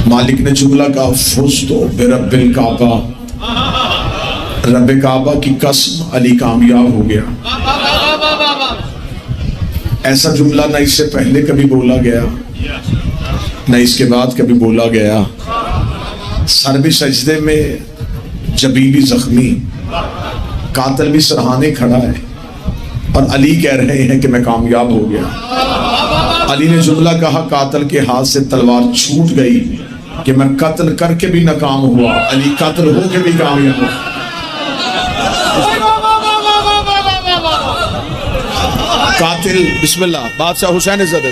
मालिक ने जुमला कहा फुज़्तु बिरब्बिल काबा, रब काबा की कसम अली कामयाब हो गया। ऐसा जुमला न इससे पहले कभी बोला गया न इसके बाद कभी बोला गया। सर भी सजदे में, जबी भी जख्मी, कातिल भी सरहाने खड़ा है और अली कह रहे हैं कि मैं कामयाब हो गया। अली ने जुमला कहा, कातिल के हाथ से तलवार छूट गई कि मैं कत्ल करके भी नाकाम हुआ, अली कत्ल हो के भी कामयाब हुआ। कातिल बिस्मिल्लाह बादशाह हुसैन इज़्ज़त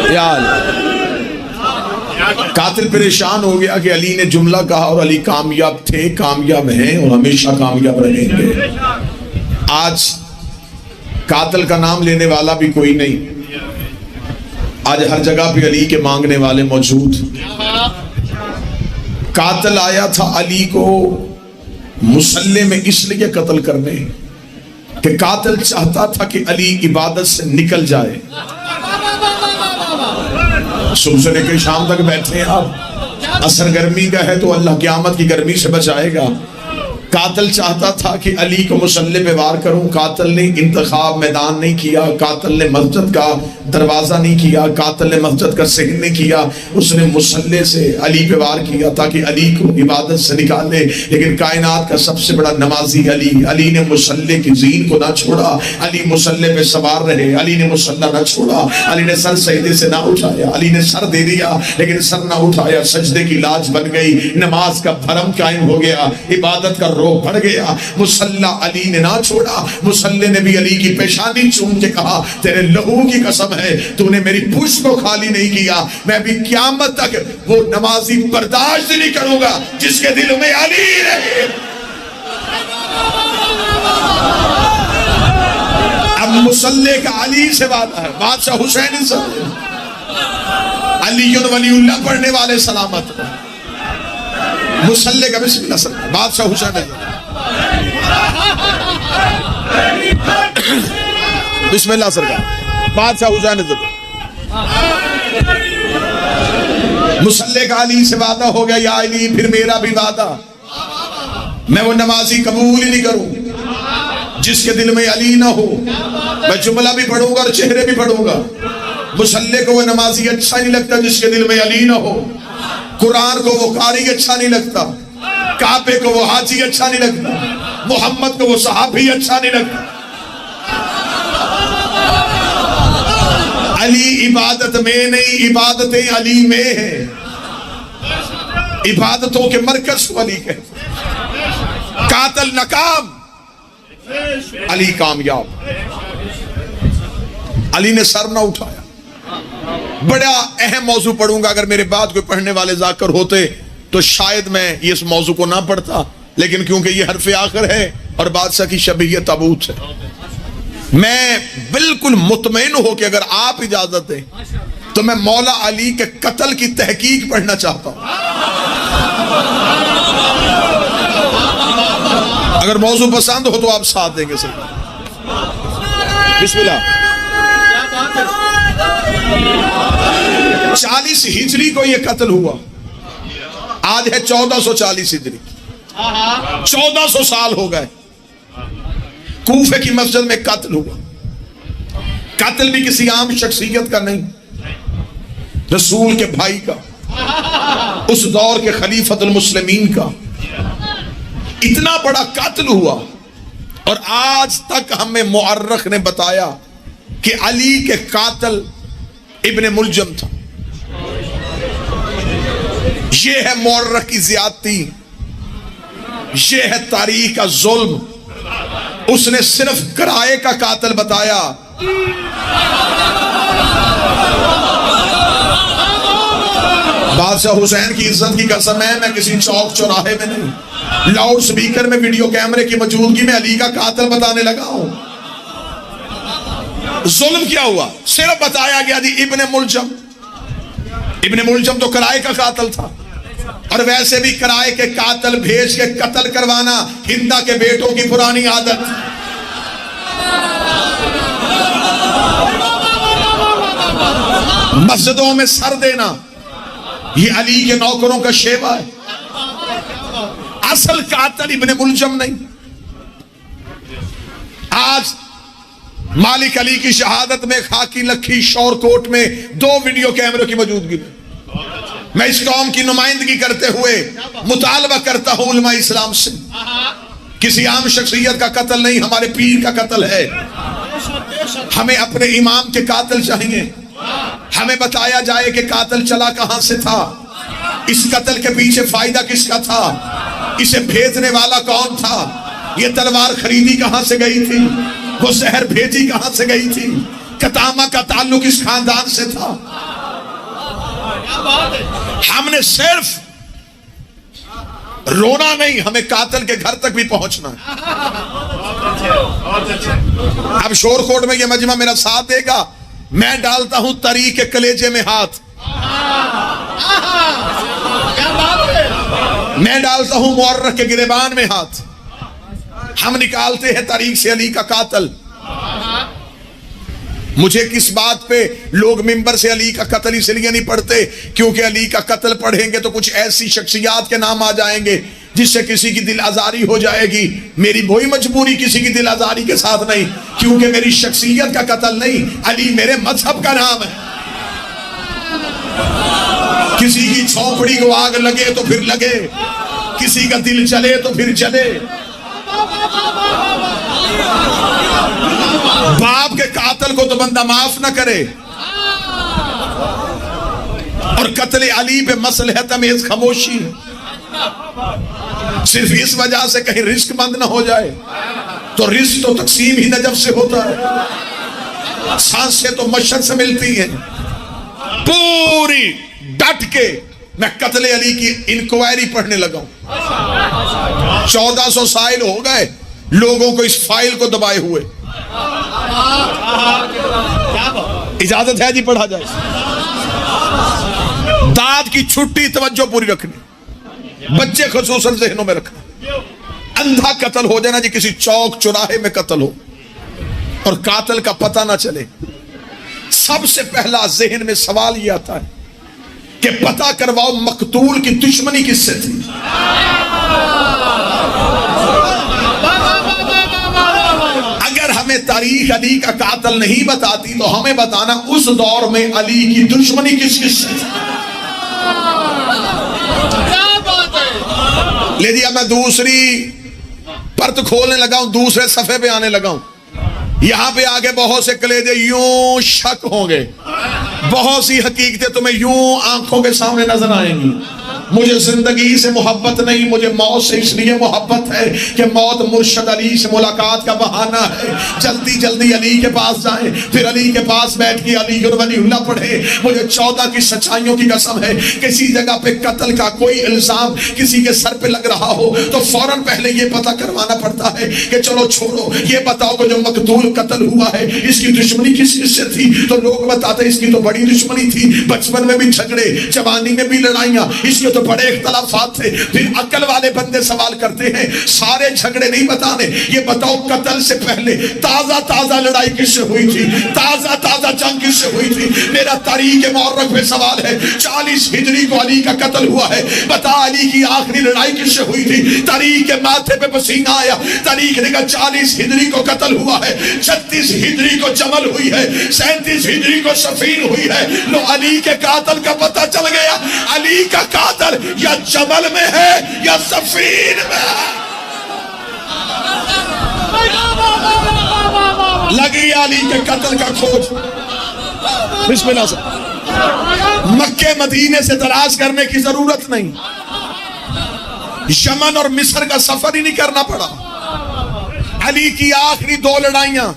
यार, कातिल परेशान हो गया कि अली ने जुमला कहा और अली कामयाब थे, कामयाब हैं और हमेशा कामयाब रहेंगे। आज कातिल का नाम लेने वाला भी कोई नहीं, आज हर जगह पे अली के मांगने वाले मौजूद। कातिल आया था अली को मुसल्ले में इसलिए कत्ल करने कि कातिल चाहता था कि अली इबादत से निकल जाए। सुबह से लेकर शाम तक बैठे आप, असर गर्मी का है तो अल्लाह क़यामत की गर्मी से बचाएगा। कातिल चाहता था कि अली को मुसल्ले पे वार करूं। कातिल ने इंतखाब मैदान नहीं किया, कातिल ने मस्जिद का दरवाजा नहीं किया, कातिल ने मस्जिद का सहन नहीं किया, उसने मुसल्ले से अली पे वार किया ताकि अली को इबादत से निकाले। लेकिन कायनात का सबसे बड़ा नमाजी अली, अली ने मुसल्ले की जीन को ना छोड़ा, अली मुसल्ले पे सवार रहे, अली ने मुसल्ला ना छोड़ा, अली ने सर सजदे से ना उठाया, अली ने सर दे दिया लेकिन सर ना उठाया। सजदे की लाज बन गई, नमाज का भरम कायम हो गया, इबादत का रोग बढ़ गया। मुसल्ला अली ने ना छोड़ा, मुसल्ले ने भी अली की पेशानी चूम के कहा, तेरे लहू की कसम है तूने मेरी पूछ को खाली नहीं किया, मैं भी क़यामत तक वो नमाजी बर्दाश्त नहीं करूंगा जिसके दिल में अली रहे। अब मुसल्ले का अली से वादा है, बादशाह हुसैन से अली वलीउल्लाह पढ़ने वाले सलामत, मुसल्ले का बिस्मिल्लाह सर, बादशाह हुसैन बिस्मिल्लाह सरकार, बादशाह हुसैन मुसल्ले का अली से वादा हो गया। या अली फिर मेरा भी वादा, मैं वो नमाजी कबूल ही नहीं करूं जिसके दिल में अली ना हो। मैं जुमला भी पढ़ूंगा और चेहरे भी पढ़ूंगा। मुसल्ले को वो नमाजी अच्छा नहीं लगता जिसके दिल में अली ना हो, कुरान को वो कारी अच्छा नहीं लगता, काबे को वो हाजी अच्छा नहीं लगता, मोहम्मद को वो सहाबी अच्छा नहीं लगता। अली इबादत में नहीं, इबादतें अली में है। इबादतों के मरकज को अली कहते। कातिल नाकाम, अली कामयाब। अली ने सर ना उठाया। बड़ा अहम मौजू पढ़ूंगा, अगर मेरे बाद कोई पढ़ने वाले जाकर होते तो शायद मैं इस मौजू को ना पढ़ता, लेकिन क्योंकि ये हरफ आखिर है और बादशाह की शबीयत ताबूत है, मैं बिल्कुल मुतमईन हो कि अगर आप इजाजत दें तो मैं मौला अली के कत्ल की तहकीक पढ़ना चाहता हूं। अगर मौजू पसंद हो तो आप साथ देंगे सर। बिस्मिल्लाह। 40 हिजरी को यह कत्ल हुआ, आज है 1440 हिजरी, 1400 साल हो गए। कूफे की मस्जिद में कत्ल हुआ। कत्ल भी किसी आम शख्सियत का नहीं, रसूल के भाई का, उस दौर के खलीफतुल मुस्लिमीन का। इतना बड़ा कत्ल हुआ और आज तक हमें मुअर्रिख ने बताया कि अली के कातिल इब्ने मुलजम था। ये है मुअर्रिख की ज़ियादती, ये है तारीख का जुल्म। उसने सिर्फ किराए का कातिल बताया। बादशाह हुसैन की इज्जत की कसम है, मैं किसी चौक चौराहे में नहीं, लाउड स्पीकर में वीडियो कैमरे की मौजूदगी में अली का कातिल बताने लगा हूं। जुल्म क्या हुआ, सिर्फ बताया गया जी इब्ने मुलजम। इब्ने मुलजम तो किराए का कातिल था, और वैसे भी किराए के कातिल भेज के कत्ल करवाना हिंदा के बेटों की पुरानी आदत। मस्जिदों में सर देना ये अली के नौकरों का शेवा है। असल कातिल इब्ने मुलजम नहीं। आज मालिक अली की शहादत में खाकी लखी शौरकोट में 2 वीडियो कैमरों की मौजूदगी में मैं इस कौम की नुमाइंदगी करते हुए मुतालबा करता हूं उलमा इस्लाम से, किसी आम शख्सियत का कत्ल नहीं, हमारे पीर का कत्ल है। हमें अपने इमाम के कातिल चाहिए। हमें बताया जाए कि कातिल चला कहां से था, इस कत्ल के पीछे फायदा किसका था, इसे भेजने वाला कौन था, ये तलवार खरीदी कहां से गई थी, वो जहर भेजी कहां से गई थी, कतामा का ताल्लुक इस खानदान से था। हमने सिर्फ रोना नहीं, हमें कातिल के घर तक भी पहुंचना है। अब शोरकोट में ये मजमा मेरा साथ देगा। मैं डालता हूं तरी के कलेजे में हाथ, मैं डालता हूं मुअर्रख के गिरेबान में हाथ। हम निकालते हैं तारीख से अली का कातिल। मुझे किस बात पे लोग मिंबर से अली का कत्ल इसलिए नहीं पढ़ते क्योंकि अली का कत्ल पढ़ेंगे तो कुछ ऐसी शख्सियात के नाम आ जाएंगे जिससे किसी की दिल आजारी हो जाएगी। मेरी कोई मजबूरी किसी की दिल आजारी के साथ नहीं, क्योंकि मेरी शख्सियत का कत्ल नहीं, अली मेरे मजहब का नाम है। किसी की झोपड़ी को आग लगे तो फिर लगे, किसी का दिल जले तो फिर जले। बाप के कातिल को तो बंदा माफ ना करे, और कत्ले अली पे मसलहत तमीज खामोशी है। सिर्फ इस वजह से कहीं रिस्क बंद ना हो जाए, तो रिस्क तो तकसीम ही नजफ से होता है, सांसें तो मशहद से मिलती हैं। पूरी डट के मैं कत्ले अली की इंक्वायरी पढ़ने लगा हूं। 1400 साइल हो गए लोगों को इस फाइल को दबाए हुए। इजाजत है जी पढ़ा जाए। दाद की छुट्टी तवज्जो पूरी रखनी, बच्चे खुसूसन ज़हनों में रखना। अंधा कत्ल हो जाना जी, किसी चौक चौराहे में कत्ल हो और कातिल का पता ना चले, सबसे पहला जहन में सवाल यह आता है कि पता करवाओ मकतूल की दुश्मनी किससे थी। अगर हमें तारीख अली का कातिल नहीं बताती तो हमें बताना उस दौर में अली की दुश्मनी किस किससे थी। ले दिया, मैं दूसरी परत खोलने लगा हूं, दूसरे सफे पे आने लगा हूं। यहां पे आगे बहुत से कलेजे यूं शक होंगे, बहुत सी हकीकतें तुम्हें यूं आंखों के सामने नजर आएंगी। मुझे जिंदगी से मोहब्बत नहीं, मुझे मौत से इसलिए मोहब्बत है कि मौत मुर्शद अली से मुलाकात का बहाना है। जल्दी जल्दी अली के पास जाएं, फिर अली के पास बैठ के अली वलीउल्लाह पढ़े। मुझे 14 की सच्चाइयों की कसम है, किसी जगह पे कत्ल का कोई इल्जाम किसी के सर पे लग रहा हो तो फौरन पहले ये पता करवाना पड़ता है कि चलो छोड़ो, ये बताओ कि जो मकतूल कत्ल हुआ है इसकी दुश्मनी किस किससे थी। तो लोग बताते इसकी तो बड़ी दुश्मनी थी, बचपन में भी झगड़े, जवानी में भी लड़ाइयां, इसके तो बड़े इख्तलाफात थे। फिर अक्ल वाले बंदे सवाल करते हैं सारे झगड़े नहीं बताने, ये बताओ कत्ल से पहले ताजा ताजा लड़ाई किससे हुई थी, ताजा ताजा जंग किससे हुई थी। मेरा तारीख मुअर्रख पे सवाल है, 40 हिजरी को अली का कत्ल हुआ है, बता अली की आखिरी लड़ाई किससे हुई थी। तारीख के माथे पे पसीना आया, तारीख ने कहा 40 हिजरी को कत्ल हुआ है, 36 हिजरी को जमल हुई है, 37 हिजरी को सफीन हुई है। लो अली के कातिल का पता चल गया, अली का कातिल या जमल में है या सफीन में है। लगी अली के कत्ल का खोज। बिस्मिल्लाह से मक्के मदीने से तलाश करने की जरूरत नहीं, यमन और मिस्र का सफर ही नहीं करना पड़ा। अली की आखिरी 2 लड़ाइयां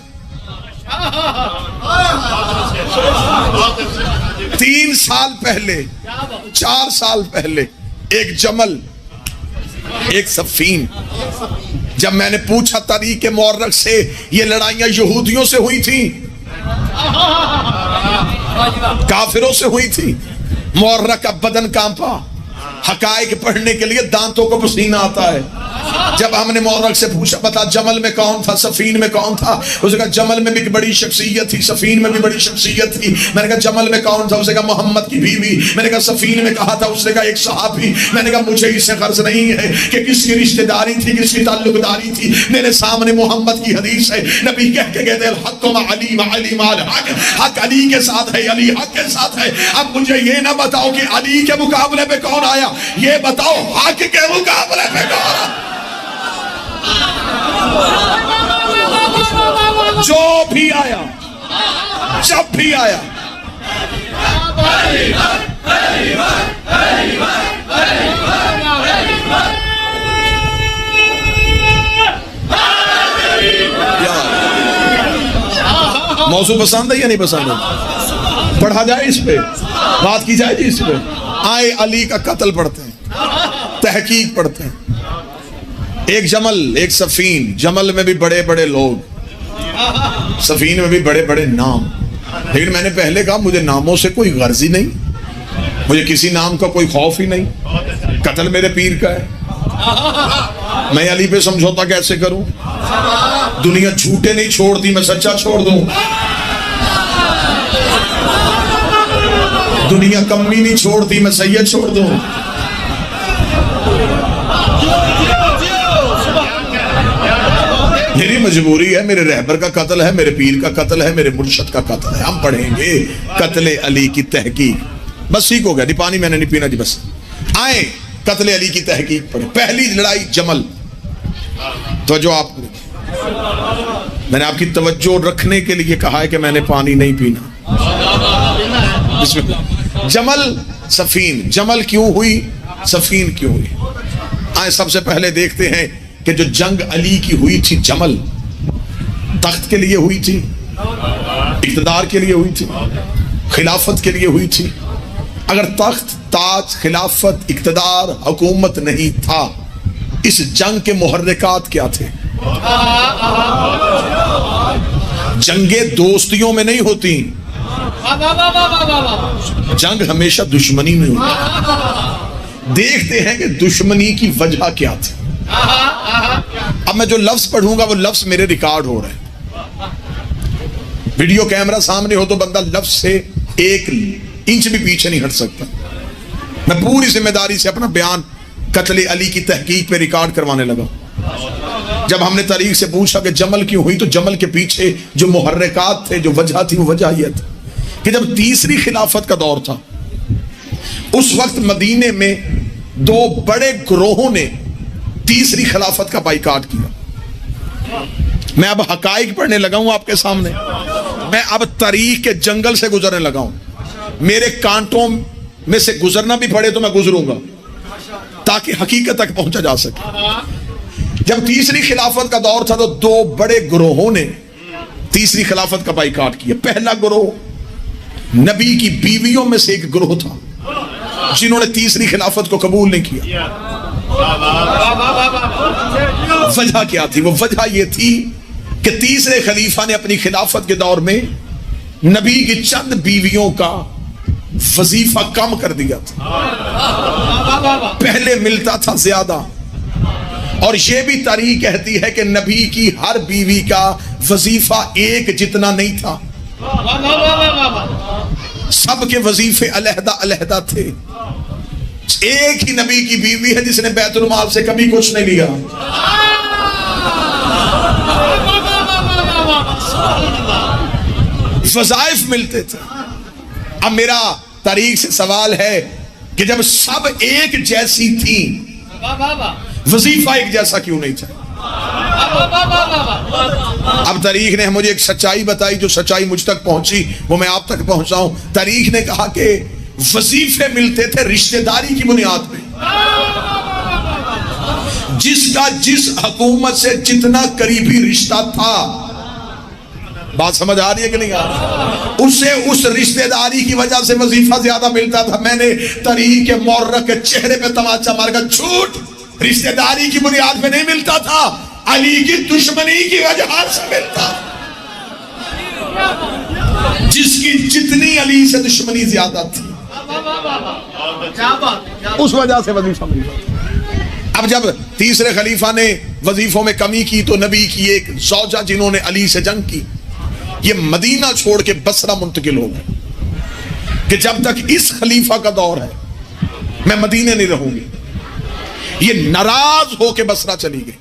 3 साल पहले, 4 साल पहले, एक जमल एक सफीन। जब मैंने पूछा तारीख मुअर्रख से ये लड़ाइयां यहूदियों से हुई थी, काफिरों से हुई थी, मुअर्रख का बदन कांपा। हकायक पढ़ने के लिए दांतों को पसीना आता है। जब हमने मौरख से पूछा बता जमल में कौन था, सफीन में कौन था, उसने कहा जमल में भी बड़ी शख्सियत थी, सफीन में भी बड़ी शख्सियत थी। मैंने कहा जमल में कौन था, उसने कहा मोहम्मद की बीवी। मैंने कहा सफीन में कहा था, उसने कहा एक सहाबी। मैंने कहा मुझे इससे गर्ज नहीं है कि किसकी रिश्तेदारी थी, किसकी ताल्लुकदारी थी, मेरे सामने मोहम्मद की हदीस है। नबी कह के कहते हैं हक अली अली माल हक, हक अली के साथ है, अली हक के साथ है। अब मुझे ये ना बताओ कि अली के मुकाबले पे कौन आया, ये बताओ हक के मुकाबले पे कौन। जो भी आया, जब भी आया, मौजू पसंद है या नहीं पसंद है? पढ़ा जाए इस पे, बात की जाए जी इस पे। आए अली का कत्ल पढ़ते हैं, तहकीक पढ़ते हैं। एक जमल, एक सफीन। जमल में भी बड़े बड़े लोग, सफीन में भी बड़े बड़े नाम। लेकिन मैंने पहले कहा मुझे नामों से कोई गर्ज ही नहीं, मुझे किसी नाम का कोई खौफ ही नहीं। कत्ल मेरे पीर का है, मैं अली पे समझौता कैसे करूं? दुनिया झूठे नहीं छोड़ती, मैं सच्चा छोड़ दूं। दुनिया कमी नहीं छोड़ती, मैं सैयद छोड़ दूं। मेरी मजबूरी है, मेरे रहबर का कत्ल है, मेरे पीर का कत्ल है, मेरे मुर्शद का कत्ल है। हम पढ़ेंगे कत्ले अली की तहकीक। बस ठीक हो गया जी, पानी मैंने नहीं पीना जी। बस आए कत्ले अली की तहकीक पढ़े। पहली लड़ाई जमल। तो जो आप, मैंने आपकी तवज्जो रखने के लिए कहा है कि मैंने पानी नहीं पीना। जमल सफीन। जमल क्यों हुई, सफीन क्यों हुई? आए सबसे पहले देखते हैं कि जो जंग अली की हुई थी जमल, तख्त के लिए हुई थी, इक़्तिदार के लिए हुई थी, खिलाफत के लिए हुई थी। अगर तख्त, ताज, खिलाफत, इक़्तिदार, हुकूमत नहीं था, इस जंग के मुहर्रिकात क्या थे? जंगे दोस्तियों में नहीं होती, जंग हमेशा दुश्मनी में होती। देखते हैं कि दुश्मनी की वजह क्या थी। अब मैं जो लफ्ज पढ़ूंगा वो लफ्ज मेरे रिकॉर्ड हो रहे हैं। वीडियो कैमरा सामने हो तो बंदा लफ्ज से एक इंच भी पीछे नहीं हट सकता। मैं पूरी जिम्मेदारी से अपना बयान कत्ले अली की तहकीक पे रिकॉर्ड करवाने लगा। जब हमने तारीख से पूछा कि जमल क्यों हुई, तो जमल के पीछे जो मुहर्रिकात थे, जो वजह थी, वो वजह यह थी कि जब तीसरी खिलाफत का दौर था, उस वक्त मदीने में दो बड़े ग्रोहों ने तीसरी खिलाफत का बाइकाट किया। मैं अब हकाइक पढ़ने लगा हूं आपके सामने। मैं अब तारीख के जंगल से गुजरने लगा हूं। मेरे कांटों में से गुजरना भी पड़े तो मैं गुजरूंगा, ताकि हकीकत तक पहुंचा जा सके। जब तीसरी खिलाफत का दौर था तो दो बड़े ग्रोहों ने तीसरी खिलाफत का बाइकाट किया। पहला ग्रोह नबी की बीवियों में से एक ग्रोह था, जिन्होंने तीसरी खिलाफत को कबूल नहीं किया। वजह क्या थी? वो वजह यह थी कि तीसरे खलीफा ने अपनी खिलाफत के दौर में नबी की चंद बीवियों का वजीफा कम कर दिया था। पहले मिलता था ज्यादा, और यह भी तारीख कहती है कि नबी की हर बीवी का वजीफा एक जितना नहीं था। सबके वजीफे अलहदा अलहदा थे। एक ही नबी की बीवी है जिसने बैतुल माल से कभी कुछ नहीं लिया। वज़ाइफ मिलते थे। अब मेरा तारीख से सवाल है कि जब सब एक जैसी थी, वजीफा एक जैसा क्यों नहीं था? अब तारीख ने मुझे एक सच्चाई बताई, जो सच्चाई मुझ तक पहुंची वो मैं आप तक पहुंचाऊं। तारीख ने कहा कि वजीफे मिलते थे रिश्तेदारी की बुनियाद पे। जिसका जिस हुकूमत से जितना करीबी रिश्ता था, बात समझ आ रही है कि नहीं आ रही, उससे उस रिश्तेदारी की वजह से वजीफा ज्यादा मिलता था। मैंने तारीख के मौर्रख के चेहरे पे तमाचा मारकर, झूठ, रिश्तेदारी की बुनियाद पे नहीं मिलता था, अली की दुश्मनी की वजह से मिलता। जिसकी जितनी अली से दुश्मनी ज्यादा थी, उस वजह से वजीफा मिला। अब जब तीसरे खलीफा ने वजीफों में कमी की तो नबी की एक ज़ौजा जिन्होंने अली से जंग की, ये मदीना छोड़ के बसरा मुंतकिल हो गए कि जब तक इस खलीफा का दौर है मैं मदीने नहीं रहूंगी। ये नाराज होके बसरा चली गई।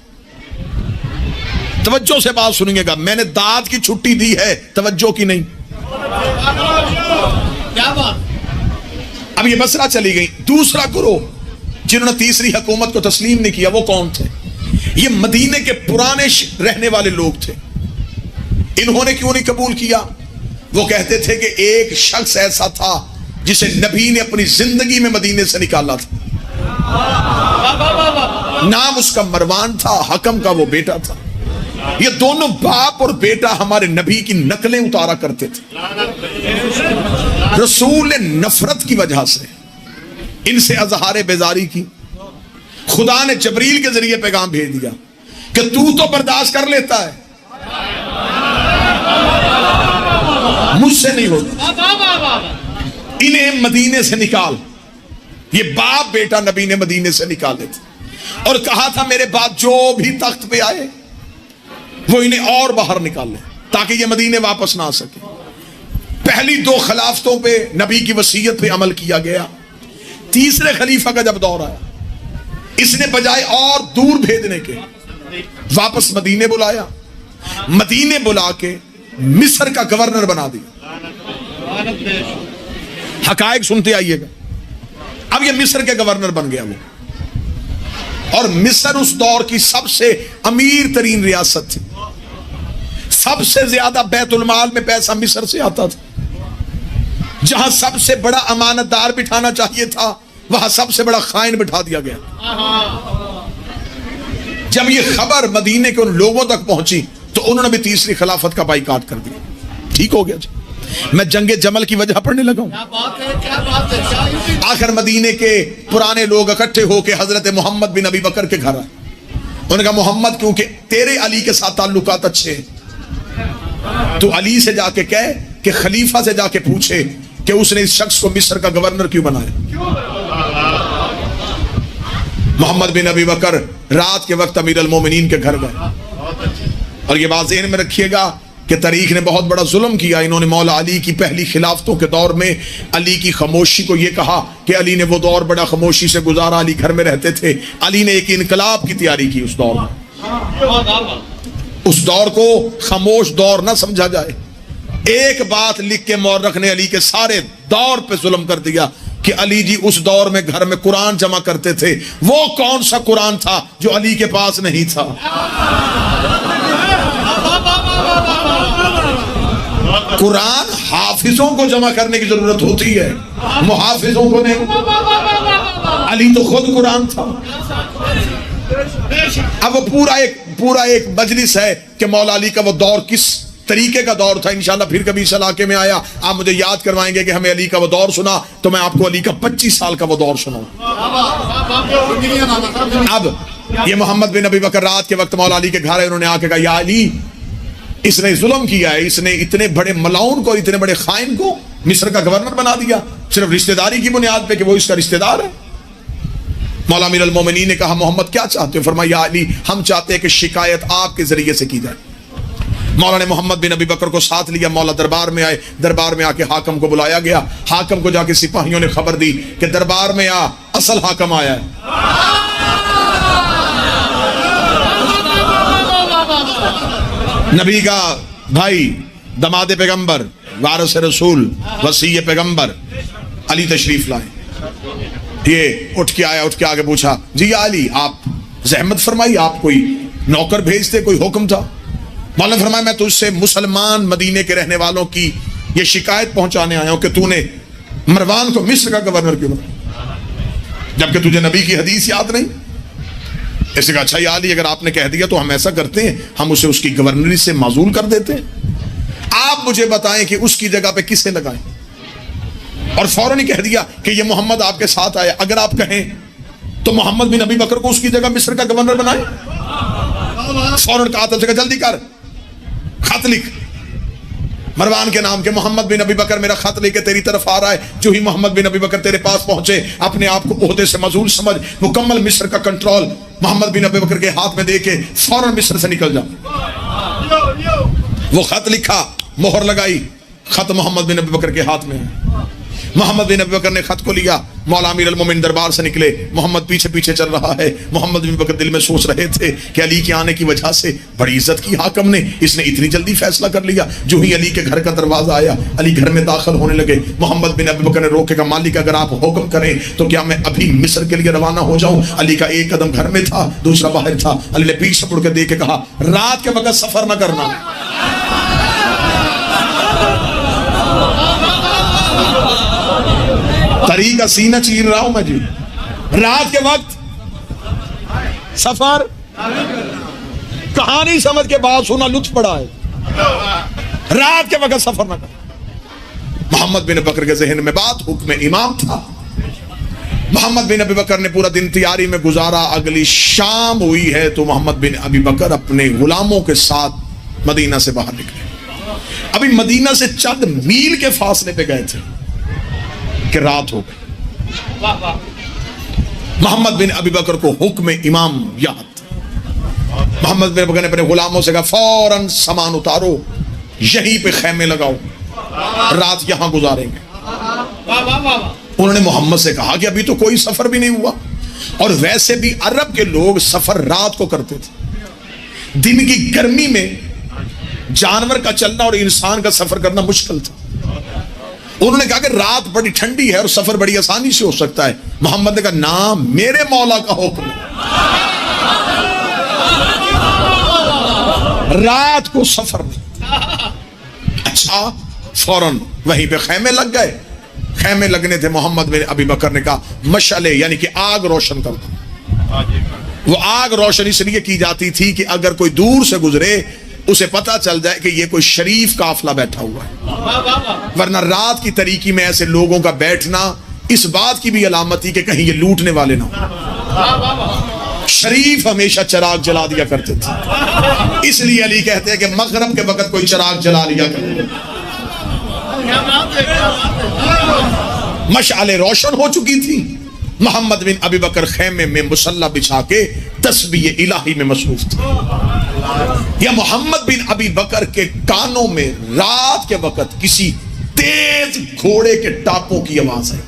तवज्जो से बात सुनिएगा, मैंने दाद की छुट्टी दी है, तवज्जो की नहीं। क्या बात। अब ये बसरा चली गई। दूसरा ग्रोह जिन्होंने तीसरी हुकूमत को तस्लीम नहीं किया वो कौन थे? ये मदीने के पुराने रहने वाले लोग थे। इन्होंने क्यों नहीं कबूल किया? वो कहते थे कि एक शख्स ऐसा था जिसे नबी ने अपनी जिंदगी में मदीने से निकाला था। नाम उसका मरवान था, हकम का वो बेटा था। ये दोनों बाप और बेटा हमारे नबी की नकलें उतारा करते थे। रसूल ने नफरत की वजह से इनसे अजहार बेजारी की। खुदा ने जबरील के जरिए पैगाम भेज दिया कि तू तो बर्दाश्त कर लेता है, मुझसे नहीं होता, इन्हें मदीने से निकाल। ये बाप बेटा नबी ने मदीने से निकाले थे और कहा था मेरे बाद जो भी तख्त पे आए वो इन्हें और बाहर निकाल ले ताकि ये मदीने वापस ना आ सके। पहली दो खिलाफतों पे नबी की वसीयत पे अमल किया गया। तीसरे खलीफा का जब दौर आया, इसने बजाय और दूर भेजने के वापस मदीने बुलाया। मदीने बुला के मिस्र का गवर्नर बना दिया। हकायक सुनते आइएगा। अब ये मिस्र के गवर्नर बन गया वो, और मिस्र उस दौर की सबसे अमीर तरीन रियासत थी। सबसे ज्यादा बैतुल माल में पैसा मिस्र से आता था। जहां सबसे बड़ा अमानतदार बिठाना चाहिए था वहां सबसे बड़ा खाइन बिठा दिया गया। जब ये खबर मदीने के उन लोगों तक पहुंची तो उन्होंने भी तीसरी खिलाफत का बाइकाट कर दिया। ठीक हो गया जी। मैं जंगे जमल की वजह पढ़ने लगा हूं। आखिर मदीने के पुराने लोग इकट्ठे होकर हजरत मोहम्मद बिन अबी बकर के घर आए। उन्होंने कहा मोहम्मद क्योंकि तेरे अली के साथ ताल्लुकात अच्छे हैं, तो अली से जाके कह कि खलीफा से जाके पूछे कि उसने इस शख्स को मिस्र का गवर्नर क्यों बनाया। मोहम्मद बिन अबी बकर रात के वक्त अमीर अल मोमिनीन के घर गए। और ये बात ज़हन में रखिएगा कि तारीख ने बहुत बड़ा जुल्म किया। इन्होंने मौला अली की पहली खिलाफतों के दौर में अली की खामोशी को ये कहा कि अली ने वो दौर बड़ा खामोशी से गुजारा, अली घर में रहते थे। अली ने एक इनकलाब की तैयारी की उस दौर में। उस दौर को खामोश दौर ना समझा जाए। एक बात लिख के मौरख ने अली के सारे दौर पे जुल्म कर दिया कि अली जी उस दौर में घर में कुरान जमा करते थे। वो कौन सा कुरान था जो अली के पास नहीं था? कुरान हाफिजों को जमा करने की जरूरत होती है, मुहाफिजों को नहीं। अली तो खुद कुरान था। अब वो पूरा एक मजलिस है कि मौला अली का वो दौर किस तरीके का दौर था। इंशाल्लाह फिर कभी इस इलाके में आया आप मुझे याद करवाएंगे कि हमें अली का वो दौर सुना, तो मैं आपको अली का 25 साल का वो दौर सुनाऊं। अब ये मोहम्मद बिन अबी बकर रात के वक्त मौला अली के घर है। उन्होंने आके कहा या अली, इसने जुल्म किया है, इसने इतने बड़े मलाउन को, इतने बड़े खाइन को मिस्र का गवर्नर बना दिया सिर्फ रिश्तेदारी की बुनियाद पे कि वो इसका रिश्तेदार है। मौला अमीर अल मोमिनीन ने कहा मोहम्मद क्या चाहते हो? फरमाया या अली, हम चाहते हैं कि शिकायत आपके जरिए से की जाए। मौला ने मोहम्मद बिन अबी बकर को साथ लिया। मौला दरबार में आए। दरबार में आके हाकम को बुलाया गया। हाकम को जाके सिपाहियों ने खबर दी कि दरबार में आ, असल हाकम आया है। नबी का भाई, दमाद पैगंबर, वारिस रसूल, वसी पैगंबर अली तशरीफ लाए। ये उठ के आया। उठ के आगे पूछा जी या अली, आप जहमत फरमाई, आप कोई नौकर भेजते, कोई हुक्म था? मौला ने फरमाया मैं तुझसे मुसलमान मदीने के रहने वालों की ये शिकायत पहुंचाने आया हूं कि तूने मरवान को मिस्र का गवर्नर क्यों बनाया, जबकि तुझे नबी की हदीस याद नहीं। ऐसे कहा अच्छा या अली, अगर आपने कह दिया तो हम ऐसा करते हैं, हम उसे उसकी गवर्नरी से माजूल कर देते हैं। आप मुझे बताएं कि उसकी जगह पे किसे लगाएं। और फौरन ही कह दिया कि ये मोहम्मद आपके साथ आया, अगर आप कहें तो मोहम्मद बिन अबी बकर को उसकी जगह मिस्र का गवर्नर बनाए। फौरन कातिल से कहा जल्दी कर, खत लिख। मरवान के नाम के मोहम्मद बिन अबी बकर मेरा खत लेके तेरी तरफ आ रहा है। जो ही मोहम्मद बिन अबी बकर तेरे पास पहुंचे, अपने आप को ओहदे से मजूल समझ, मुकम्मल मिस्र का कंट्रोल मोहम्मद बिन अबी बकर के हाथ में देके फौरन मिस्र से निकल जा। वो खत लिखा, मोहर लगाई, खत मोहम्मद बिन अबी बकर के हाथ में है। मोहम्मद बिन अबी बकर ने खत को लिया, मौला अमीर अल मोमिन दरबार से निकले, मोहम्मद पीछे पीछे चल रहा है। मोहम्मद बिन बकर दिल में सोच रहे थे कि अली के आने की वजह से बड़ी इज्जत की हाकम ने, इसने इतनी जल्दी फैसला कर लिया। जो ही अली के घर का दरवाजा आया, अली घर में दाखिल होने लगे। मोहम्मद बिन अबी बकर ने रोके का, मालिक अगर आप हुक्म करें तो क्या मैं अभी मिस्र के लिए रवाना हो जाऊं? अली का एक कदम घर में था, दूसरा बाहर था। अली ने पीछे मुड़ के देख के कहा, रात के वक्त सफर न करना। तरीका सीना चीर रहा हूं मैं जी, रात के वक्त सफर, कहानी समझ के बाद सुना लुत्फ पड़ा है, रात के वक्त सफर न कर। मोहम्मद बिन अबी बकर के जहन में बात, हुक्म इमाम था। मोहम्मद बिन अबी बकर ने पूरा दिन तैयारी में गुजारा। अगली शाम हुई है तो मोहम्मद बिन अबी बकर अपने गुलामों के साथ मदीना से बाहर निकले। अभी मदीना से चंद मील के फासले पे गए थे कि रात हो गई। मोहम्मद बिन अबी बकर को हुक्म इमाम याद। मोहम्मद बिन अबी बकर ने अपने गुलामों से कहा, फौरन सामान उतारो, यहीं पे खैमे लगाओ, रात यहां गुजारेंगे। उन्होंने मोहम्मद से कहा कि अभी तो कोई सफर भी नहीं हुआ, और वैसे भी अरब के लोग सफर रात को करते थे। दिन की गर्मी में जानवर का चलना और इंसान का सफर करना मुश्किल था। उन्होंने कहा कि रात बड़ी ठंडी है और सफर बड़ी आसानी से हो सकता है। मोहम्मद ने कहा, ना, मेरे मौला का हुक्म, रात को सफर नहीं। अच्छा, फौरन वहीं पे खैमे लग गए। खैमे लगने थे। मोहम्मद बिन अबी बकर ने कहा, मशाले यानी कि आग रोशन कर दो। वो आग रोशन इसलिए की जाती थी कि अगर कोई दूर से गुजरे उसे पता चल जाए कि ये कोई शरीफ काफला बैठा हुआ है। वरना रात की तरीकी में ऐसे लोगों का बैठना इस बात की भी अलामत थी कि कहीं ये लूटने वाले ना हो। शरीफ हमेशा चिराग जला दिया करते थे। इसलिए अली कहते हैं कि मगरिब के वक्त कोई चिराग जला लिया करे। मशाले रोशन हो चुकी थी। मोहम्मद बिन अबी बकर खैमे में मुसल्ला बिछा के तस्बीह इलाही में मसरूफ थे। या मोहम्मद बिन अबी बकर के कानों में रात के वक्त किसी तेज घोड़े के टापों की आवाज है।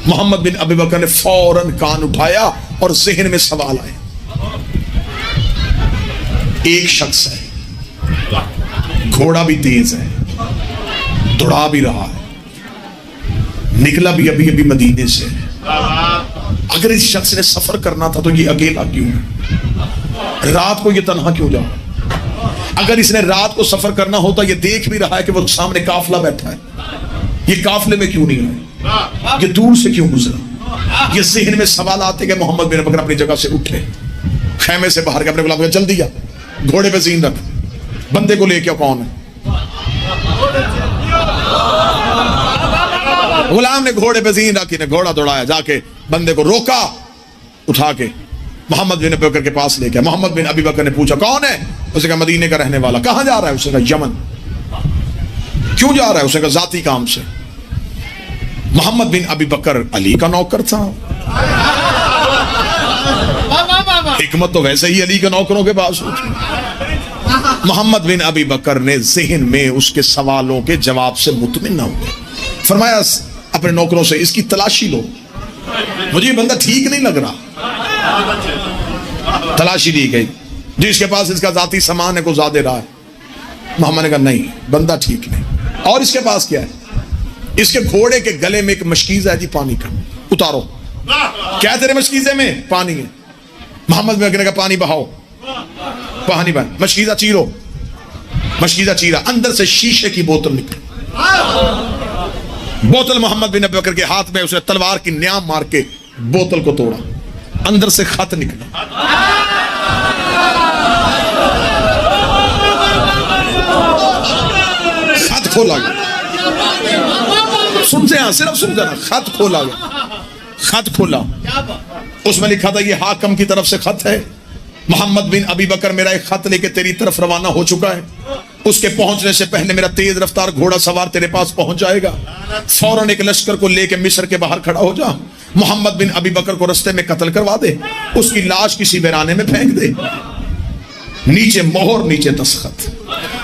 मोहम्मद बिन अबी बकर ने फौरन कान उठाया और जहन में सवाल आए। एक शख्स है, घोड़ा भी तेज है, दौड़ा भी रहा है, निकला भी अभी अभी मदीने से। अगर इस शख्स ने सफर करना था तो ये अकेला क्यों है? रात को ये तन्हा क्यों जा? अगर इसने रात को सफर करना होता, ये देख भी रहा है कि वो सामने काफला बैठा है, ये काफले में क्यों नहीं आए? ये दूर से क्यों गुजरा? ये जहन में सवाल आते कि मोहम्मद बिन बकर अपनी जगह से उठे, खैमे से बाहर के अपने गुलाम को जल्दी आ, घोड़े पे जीन रख, बंदे को लेके कौन है? गुलाम ने घोड़े पे जीन रखी, ने घोड़ा दौड़ाया, जाके बंदे को रोका, उठा के मोहम्मद बिन अबी बकर के पास लेके। मोहम्मद बिन अबी बकर ने पूछा, कौन है? उसने कहा, मदीने का रहने वाला। कहां जा रहा है? उसने कहा, यमन। क्यों जा रहा है? उसने कहा, जाती काम से। मोहम्मद बिन अबी बकर अली का नौकर था। हिकमत तो वैसे ही अली के नौकरों के पास होती। मोहम्मद बिन अबी बकर ने जहन में उसके सवालों के जवाब से मुतमिन न हुए। फरमाया अपने नौकरों से, इसकी तलाशी लो, मुझे ये बंदा ठीक नहीं लग रहा। तलाशी ली गई, जिसके पास इसका जाती सामान है को ज्यादा रहा है। मोहम्मद ने कहा, नहीं, बंदा ठीक नहीं। और इसके पास क्या है? इसके घोड़े के गले में एक मशकीज़ा है जी, पानी का, उतारो। क्या तेरे मशकीज़े में? पानी है। मोहम्मद बिन बकर ने कहा, पानी बहाओ। पानी बहा, मशकीज़ा चीरो। मशकीज़ा चीरा, अंदर से शीशे की बोतल निकली। बोतल मोहम्मद बिन अबी बकर के हाथ में, उसने तलवार की न्याम मार के बोतल को तोड़ा, अंदर से खत निकला। खत खोला गया। सुनते हैं, सिर्फ सुन जाना। खत खोला गया। खत खोला, उसमें लिखा था, ये हाकम की तरफ से खत है, मोहम्मद बिन अबी बकर मेरा एक खत लेके तेरी तरफ रवाना हो चुका है, उसके पहुंचने से पहले मेरा तेज रफ्तार घोड़ा सवार तेरे पास पहुंच जाएगा। फौरन एक लश्कर को लेके मिस्र के बाहर खड़ा हो जा। मोहम्मद बिन अबी बकर को रास्ते में कत्ल करवा दे, उसकी लाश किसी वीराने में फेंक दे। नीचे मोहर, नीचे दस्तखत।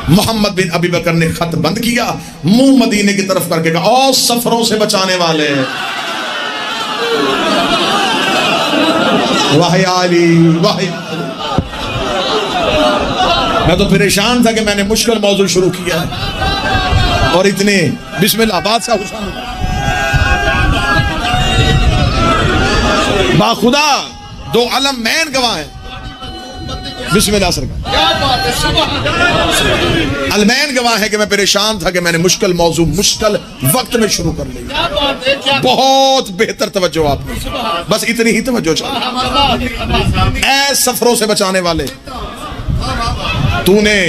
मोहम्मद बिन अबी बकर ने खत बंद किया, मुंह मदीने की तरफ करके कहा, ओ सफरों से बचाने वाले, वाह अली, वाह। मैं तो परेशान था कि मैंने मुश्किल मौजूद शुरू किया है और इतने बिस्मिल्लाह। बादशाह हुसैन बाखुदा दो अलम मैन गवाह है। बिस्मिल्लाह सरकार, अलमैन गवाह है कि मैं परेशान था कि मैंने मुश्किल मौजू मुश्किल वक्त में शुरू कर लिया। बहुत बेहतर तवज्जो आपने, बस इतनी ही तवज्जो चाहिए। ऐ सफरों से बचाने वाले, तूने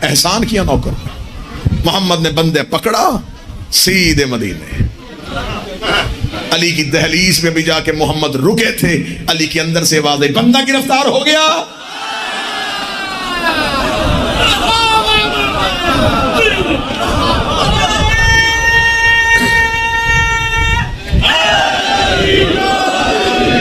एहसान किया नौकर। मोहम्मद ने बंदे पकड़ा, सीधे मदीने। अली की दहलीज में भी जाके मोहम्मद रुके थे। अली के अंदर से आवाज आई, बंदा गिरफ्तार हो गया।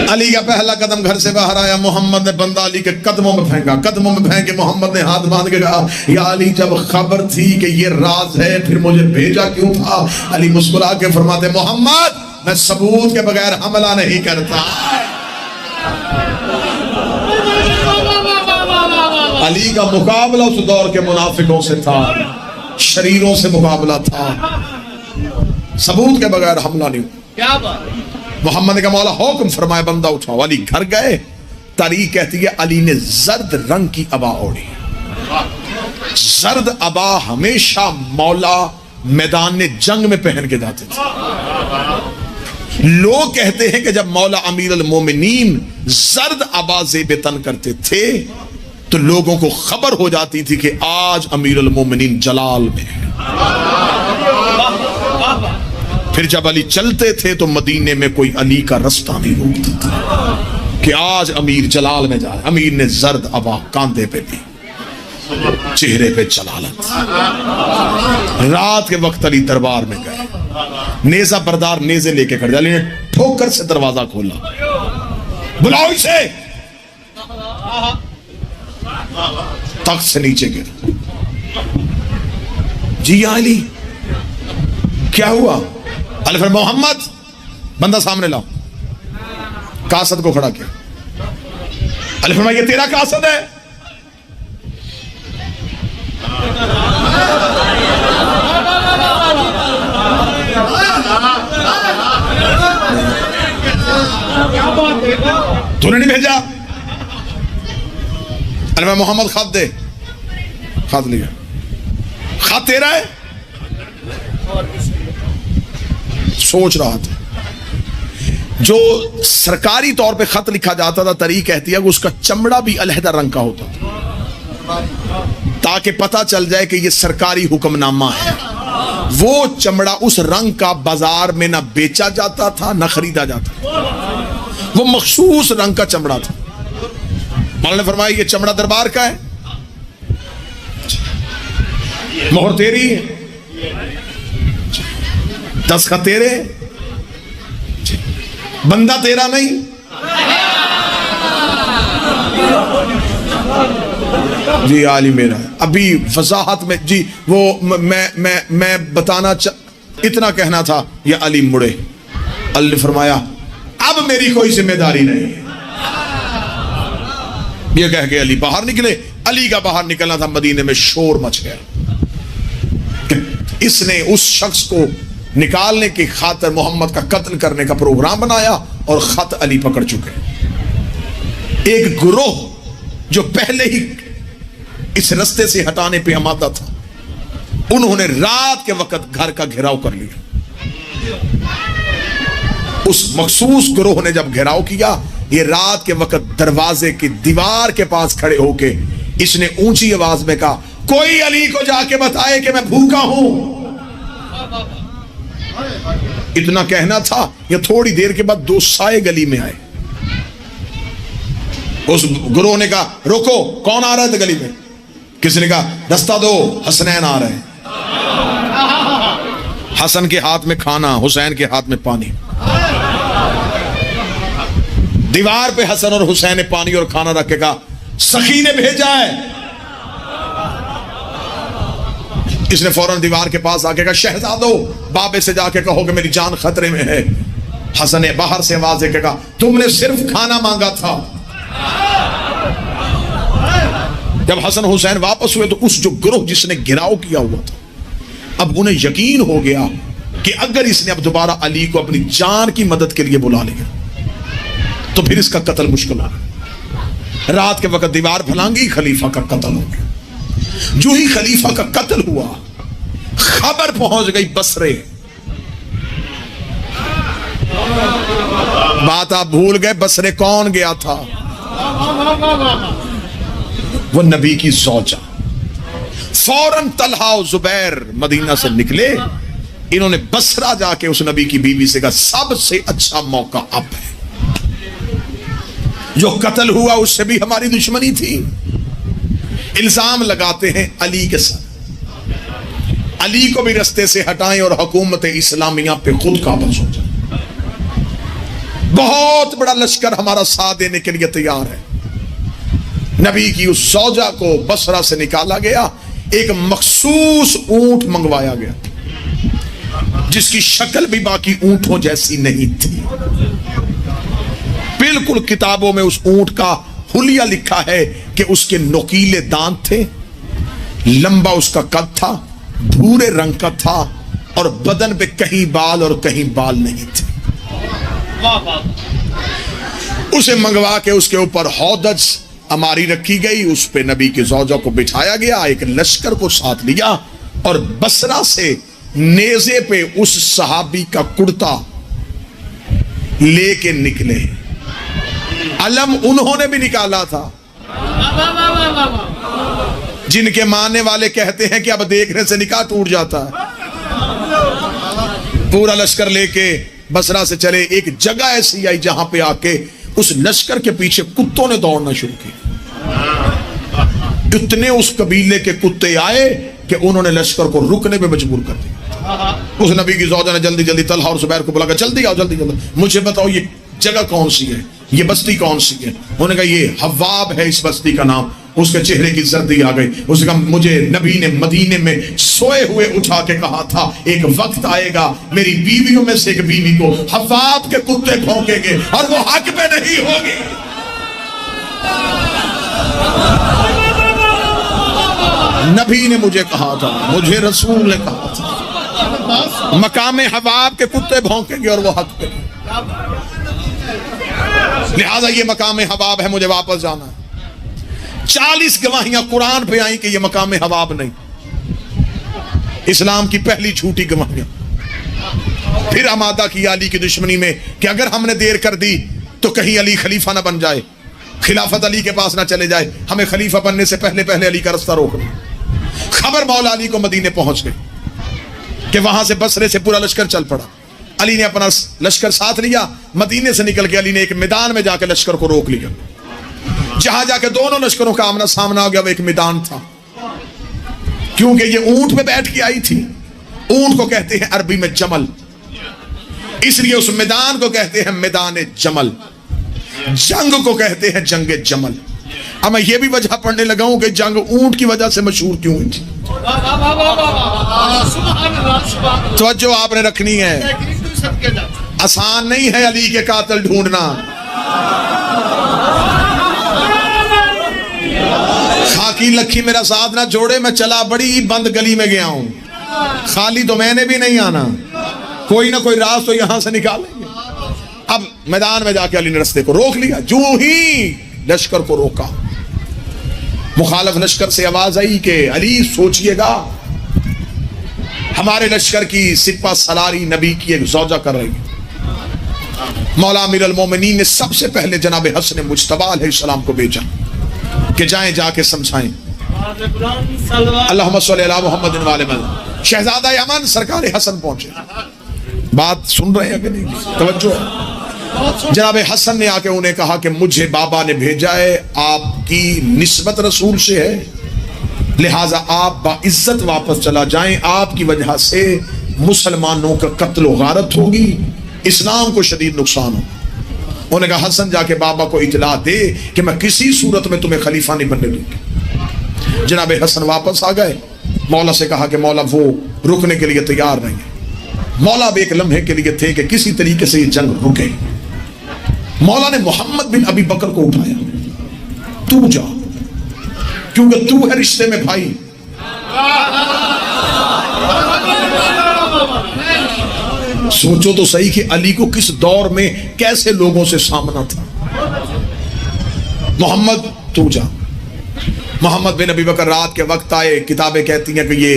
अली का पहला कदम घर से बाहर आया। मोहम्मद ने बंदा अली के कदमों में फेंका। कदमों में फेंक के मोहम्मद ने हाथ बांध के कहा, या अली जब खबर थी कि ये राज है फिर मुझे भेजा क्यों था? अली मुस्कुरा के फरमाते, मोहम्मद मैं सबूत के बगैर हमला नहीं करता। अली का मुकाबला उस दौर के मुनाफिकों से था, शरीरों से मुकाबला था, सबूत के बगैर हमला नहीं। क्या बात। मोहम्मद का मौला हुक्म फरमाया, बंदा उठाओ। अली घर गए। तारीख कहती है अली ने जर्द रंग की अबा ओढ़ी। जर्द अबा हमेशा मौला मैदान जंग में पहन के जाते थे। लोग कहते हैं कि जब मौला अमीर अल मोमिनीन जर्द अबा ज़ेब तन करते थे तो लोगों को खबर हो जाती थी कि आज अमीर अल मोमिनीन जलाल में है। फिर जब अली चलते थे तो मदीने में कोई अली का रास्ता नहीं रोकता था कि आज अमीर जलाल में जा रहा है। अमीर ने जर्द अबा कांधे पे दी, चेहरे पे जलालत। रात के वक्त अली दरबार में गए, नेजा बरदार नेजे लेके खड़े। अली ने ठोकर से दरवाजा खोला, बुलाओ इसे। तख्त से नीचे गिरा। जी अली, क्या हुआ? अली फिर मोहम्मद, बंदा सामने लाओ। कासद को खड़ा किया। अली फरमाया, ये तेरा कासद है? तूने नहीं भेजा? अली मैं मोहम्मद खत दे। खत लिया। खत तेरा है? सोच रहा था। जो सरकारी तौर पे खत लिखा जाता था, तारीख कहती है कि उसका चमड़ा भी अलहदा रंग का होता था ताकि पता चल जाए कि यह सरकारी हुक्मनामा है। वो चमड़ा उस रंग का बाजार में ना बेचा जाता था ना खरीदा जाता था। वो मखसूस रंग का चमड़ा था। मौला ने फरमाया, ये चमड़ा दरबार का है, मोहर तेरी है, दस्तखत तेरे, बंदा तेरा नहीं। जी आली मेरा है। अभी वजाहत में जी वो मैं बताना इतना कहना था। या अली मुड़े। अली ने फरमाया, अब मेरी कोई जिम्मेदारी नहीं है। ये कह के अली बाहर निकले। अली का बाहर निकलना था, मदीने में शोर मच गया कि इसने उस शख्स को निकालने की खातिर मोहम्मद का कत्ल करने का प्रोग्राम बनाया और खत अली पकड़ चुके। एक गिरोह जो पहले ही इस रास्ते से हटाने पे आमादा था, उन्होंने रात के वक्त घर का घेराव कर लिया। उस मखसूस गिरोह ने जब घेराव किया, ये रात के वक्त दरवाजे की दीवार के पास खड़े होके इसने ऊंची आवाज में कहा, कोई अली को जाके बताए कि मैं भूखा हूं। इतना कहना था, या थोड़ी देर के बाद दो साए गली में आए। उस गुरु ने कहा रुको, कौन आ रहा है गली में? किसी ने कहा रास्ता दो, हसनैन आ रहे हैं। हसन के हाथ में खाना, हुसैन के हाथ में पानी। दीवार पे हसन और हुसैन ने पानी और खाना रख के कहा सखी ने भेजा है। इसने फौरन दीवार के पास आके कहा शहजादो, बाबे से जाके कहो कि मेरी जान खतरे में है। हसन ने बाहर से आवाज देके कहा तुमने सिर्फ खाना मांगा था। जब हसन हुसैन वापस हुए तो उस जो गिरोह जिसने गिराव किया हुआ था, अब उन्हें यकीन हो गया कि अगर इसने अब दोबारा अली को अपनी जान की मदद के लिए बुला लिया तो फिर इसका कत्ल मुश्किल होगा। रात के वक्त दीवार फलांगी, खलीफा का कत्ल हो गया। जो ही खलीफा का कत्ल हुआ, खबर पहुंच गई बसरे। बात आप भूल गए, बसरे कौन गया था? वो नबी की ज़ौजा। फौरन तलहा और जुबैर मदीना से निकले। इन्होंने बसरा जाके उस नबी की बीवी से कहा सबसे अच्छा मौका अब है। जो कत्ल हुआ उससे भी हमारी दुश्मनी थी। इल्जाम लगाते हैं अली के साथ, अली को भी रास्ते से हटाएं और हुकूमत इस्लामिया पे खुद काबज हो जाए। बहुत बड़ा लश्कर हमारा साथ देने के लिए तैयार है। नबी की उस सौजा को बसरा से निकाला गया। एक मखसूस ऊंट मंगवाया गया जिसकी शक्ल भी बाकी ऊंटों जैसी नहीं थी। बिल्कुल किताबों में उस ऊंट का हुलिया लिखा है कि उसके नुकीले दांत थे, लंबा उसका कद था, भूरे रंग का था और बदन पे कहीं बाल और कहीं बाल नहीं थे। उसे मंगवा के उसके ऊपर हौदज अमारी रखी गई, उस पे नबी के ज़ौजा को बिठाया गया, एक लश्कर को साथ लिया और बसरा से नेज़े पे उस सहाबी का कुर्ता लेके निकले। अलम उन्होंने भी निकाला था जिनके मानने वाले कहते हैं कि अब देखने से निकाह टूट जाता है। पूरा लश्कर लेके बसरा से चले। एक जगह ऐसी आई जहां पे आके उस लश्कर के पीछे कुत्तों ने दौड़ना शुरू किया। इतने उस कबीले के कुत्ते आए कि उन्होंने लश्कर को रुकने पे मजबूर कर दिया। उस नबी की ज़ौजा ने जल्दी जल्दी तलहा और जुबैर को बुला कर जल्दी आओ, जल्दी जल्दी मुझे बताओ ये जगह कौन सी है, ये बस्ती कौन सी है? उन्होंने कहा ये हव्वाब है इस बस्ती का नाम। उसके चेहरे की सर्दी आ गई। उसने कहा मुझे नबी ने मदीने में सोए हुए उठा के कहा था एक वक्त आएगा मेरी बीवियों में से एक बीवी को हव्वाब के कुत्ते भौंकेंगे और वो हक पे नहीं होगी। नबी ने मुझे कहा था, मुझे रसूल ने कहा था मकामे हव्वाब के कुत्ते भौंकेंगे और वो हक पे, लिहाजा ये मकामे हव्वाब है, मुझे वापस जाना है। 40 गवाहियां कुरान पे आई कि ये मकामे हव्वाब नहीं। इस्लाम की पहली झूठी गवाहियां। फिर आमादा किया अली की दुश्मनी में कि अगर हमने देर कर दी तो कहीं अली खलीफा ना बन जाए, खिलाफत अली के पास ना चले जाए, हमें खलीफा बनने से पहले पहले अली का रास्ता रोकना। खबर मौला अली को मदीने पहुंच गई कि वहां से बसरे से पूरा लश्कर चल पड़ा। अली ने अपना लश्कर साथ लिया। मदीने से निकल के अली ने एक मैदान में जाकर लश्कर को रोक लिया। जहां जाके दोनों लश्करों का आमना सामना हो गया वो एक मैदान था। क्योंकि ये ऊंट पे बैठ के आई थी। ऊंट को कहते हैं अरबी में जमल, इसलिए उस मैदान को कहते हैं मैदान जमल। जंग को कहते हैं जंग जमल। अब मैं ये भी वजह पढ़ने लगा हूं कि जंग ऊंट की वजह से मशहूर क्यों हुई थी। तवज्जो आपने रखनी है। आसान नहीं है अली के कातिल ढूंढना। खाकी लखी मेरा साथ ना जोड़े, मैं चला बड़ी बंद गली में गया हूं। खाली तो मैंने भी नहीं आना, कोई ना कोई राज तो यहां से निकालेंगे। अब मैदान में जाके अली ने रास्ते को रोक लिया। जो ही लश्कर को रोका, मुखालिफ लश्कर से आवाज आई कि अली सोचिएगा, हमारे लश्कर की सिपा सलारी नबी की एक ज़ौजा कर रही है। मौला अमीरुल मोमिनीन ने सबसे पहले जनाब हसन मुज्तबा अलैहिस्सलाम को भेजा कि जाएं जाके समझाएं। अल्लाहुम्मा सल्ली अला मुहम्मद व आले मुहम्मद। शहजादा यमन सरकार हसन पहुंचे। बात सुन रहे हैं कि नहीं? तवज्जो है। जनाब हसन ने आके उन्हें कहा कि मुझे बाबा ने भेजा है, आपकी निस्बत रसूल से है, लिहाजा आप बाइज्जत वापस चला जाएं, आपकी वजह से मुसलमानों का कत्ल गारत होगी, इस्लाम को शदीद नुकसान हो। उन्होंने कहा हसन जाके बाबा को इतला दे कि मैं किसी सूरत में तुम्हें खलीफा नहीं बनने दूंगी। जनाब हसन वापस आ गए, मौला से कहा कि मौला वो रुकने के लिए तैयार नहीं है। मौला भी एक लम्हे के लिए थे कि किसी तरीके से ये जंग रुके। मौला ने मोहम्मद बिन अबी बकर को उठाया, तू जा, क्योंकि तू है रिश्ते में भाई। सोचो तो सही कि अली को किस दौर में कैसे लोगों से सामना था। मोहम्मद तू जा। मोहम्मद बिन अबी बकर रात के वक्त आए। किताबें कहती हैं कि ये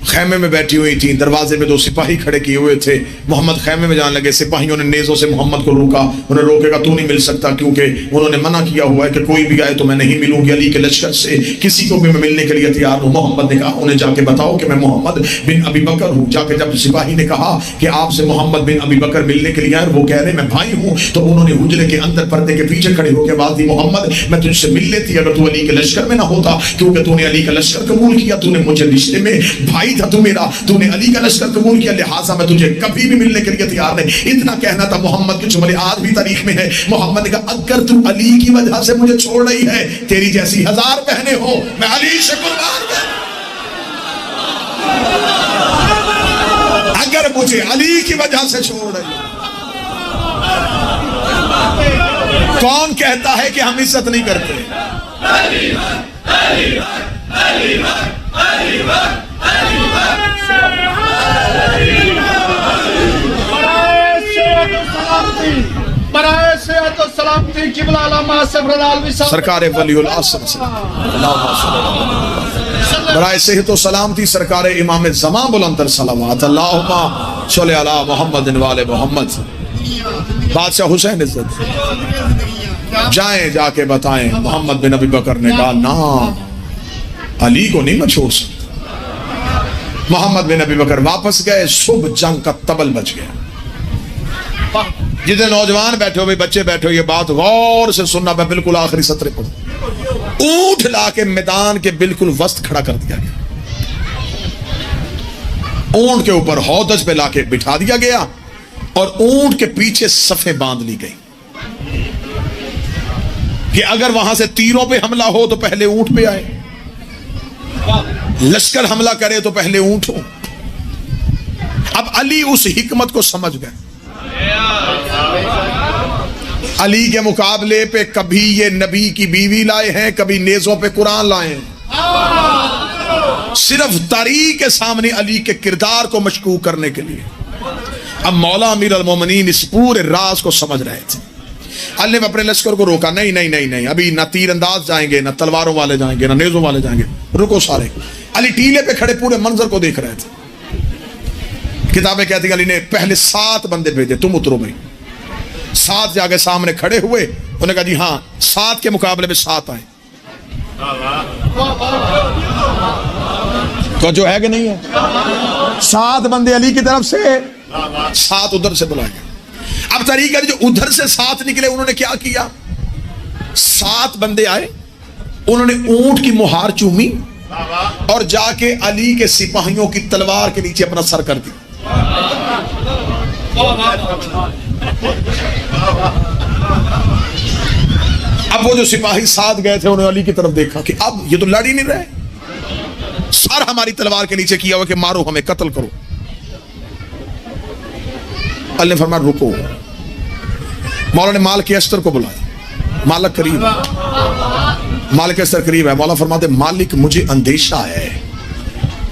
खैमे में बैठी हुई थी, दरवाजे में दो सिपाही खड़े किए हुए थे। मोहम्मद खैमे में जाने लगे, सिपाहियों ने नेज़ों से मोहम्मद को रोका। उन्हें रोकेगा तू नहीं मिल सकता, क्योंकि उन्होंने मना किया हुआ है कि कोई भी आए तो मैं नहीं मिलूंगी अली के लश्कर से, किसी को भी मैं मिलने के लिए तैयार हूँ। मोहम्मद ने कहा उन्हें जाके बताओ कि मैं मोहम्मद बिन अबी बकर हूँ। जाके जब सिपाही ने कहा कि आपसे मोहम्मद बिन अबी बकर मिलने के लिए आए, वो कह रहे मैं भाई हूँ, तो उन्होंने हुजरे के अंदर पर्दे के पीछे खड़े होकर बात दी, मोहम्मद मैं तुझसे मिल लेती अगर तू अली के लश्कर में ना होता, क्योंकि तूने अली का लश्कर कबूल किया, तूने मुझे रिश्ते में भाई था तू मेरा, तूने अली का लश्कर कबूल किया, लिहाजा मैं तुझे कभी भी मिलने के लिए तैयार नहीं। इतना कहना था मोहम्मद के जुमले आज भी तारीख में है। मोहम्मद ने कहा अगर तू अली की वजह से मुझे छोड़ रही है, तेरी जैसी 1000 बहनें हो, मैं अली से कुर्बान कर। अगर मुझे अली की वजह से छोड़ रही है। कौन कहता है कि हम इज्जत नहीं करते? सरकार बराए सेहत व सलामती सरकार इमाम ज़मा बुलंदर सलावत अल्लाहुम्मा सल्ली अला मोहम्मद वाले मोहम्मद। बादशाह हुसैन इज्जत जाएं, जाके बताएं। मोहम्मद बिन अबी बकर ने कहा ना, अली को नहीं मैं छोड़ सकता। मोहम्मद बिन अबी बकर वापस गए। शुभ जंग का तबल बच गया। जितने नौजवान बैठे हो, बच्चे बैठे हो, ये बात गौर से सुनना, मैं बिल्कुल आखिरी सत्र पढ़ू। ऊंट लाके मैदान के बिल्कुल वस्त खड़ा कर दिया गया। ऊंट के ऊपर हौदज पे लाके बिठा दिया गया और ऊंट के पीछे सफे बांध ली गई कि अगर वहां से तीरों पे हमला हो तो पहले ऊंट पे आए, लश्कर हमला करे तो पहले ऊंट हो। अब अली उस हिकमत को समझ गए। अली के मुकाबले पे कभी ये नबी की बीवी लाए हैं, कभी नेज़ों पे कुरान लाए हैं। सिर्फ तारीख के सामने अली के किरदार को मशकूक करने के लिए। अब मौला अमीर अल मोमिनीन इस पूरे राज को समझ रहे थे। अल्लाह ने अपने लश्कर को रोका, नहीं नहीं नहीं नहीं, अभी ना तीरंदाज जाएंगे, ना तलवारों वाले जाएंगे, ना नेज़ों वाले जाएंगे, रुको सारे। अली टीले पे खड़े पूरे मंजर को देख रहे थे। किताबें कहती हैं अली ने पहले 7 बंदे भेजे, तुम उतरो भाई। 7 जाके सामने खड़े हुए। उन्होंने कहा जी हाँ, 7 के मुकाबले में 7 आए। तो जो है कि नहीं है? 7 बंदे अली की तरफ से, 7 उधर से बुलाए गए। अब तरीका जो उधर से 7 निकले, उन्होंने क्या किया? 7 बंदे आए, उन्होंने ऊंट की मुहार चूमी और जाके अली के सिपाहियों की तलवार के नीचे अपना सर कर दिया। अब वो जो सिपाही 7 गए थे, उन्होंने अली की तरफ देखा कि अब ये तो लड़ ही नहीं रहे, सर हमारी तलवार के नीचे किया हुआ कि मारो हमें, कत्ल करो। अल्लाह ने फरमाया रुको। मौला ने मालिक अस्तर को बुलाया। मालिक करीब, मालिक अस्तर करीब है। मौला फरमाते मालिक मुझे अंदेशा है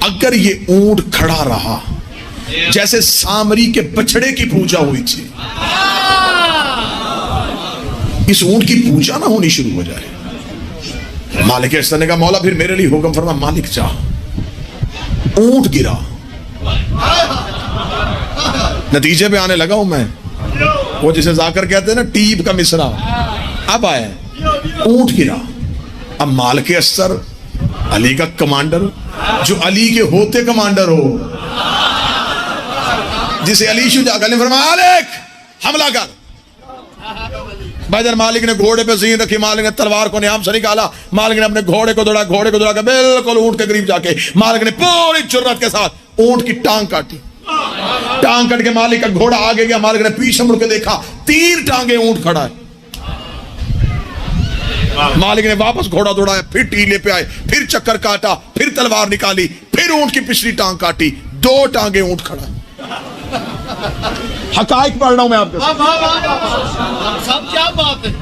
अगर ये ऊंट खड़ा रहा जैसे सामरी के बछड़े की पूजा हुई थी, इस ऊंट की पूजा ना होनी शुरू हो जाए। मालिक अस्तर ने कहा मौला फिर मेरे लिए हुक्म फरमा। मालिक चाह, ऊंट गिरा, नतीजे पे आने लगा हूं मैं, वो जिसे जाकर कहते हैं ना टीप का मिसरा, अब आया। ऊंट गिरा। अब मालिक अस्तर अली का कमांडर, जो अली के होते कमांडर हो, जिसे अली शुजा ने फरमाया मालिक हमला कर। बैदर मालिक ने घोड़े पे जीन रखी, मालिक ने तलवार को न्याम से निकाला, मालिक ने अपने घोड़े को दौड़ा के बिल्कुल ऊंट के करीब जाके मालिक ने पूरी जुर्रत के साथ ऊंट की टांग काटी। टांग कट के मालिक का घोड़ा आगे गया, मालिक ने पीछे मुड़ के देखा 3 टांगे ऊंट खड़ा है। मालिक ने वापस घोड़ा दौड़ाया, फिर टीले पे आए, फिर चक्कर काटा, फिर तलवार निकाली, फिर ऊंट की पिछली टांग काटी, 2 टांगे ऊंट खड़ा। हकाइक पढ़ रहा हूं मैं आपको। सब क्या बात है।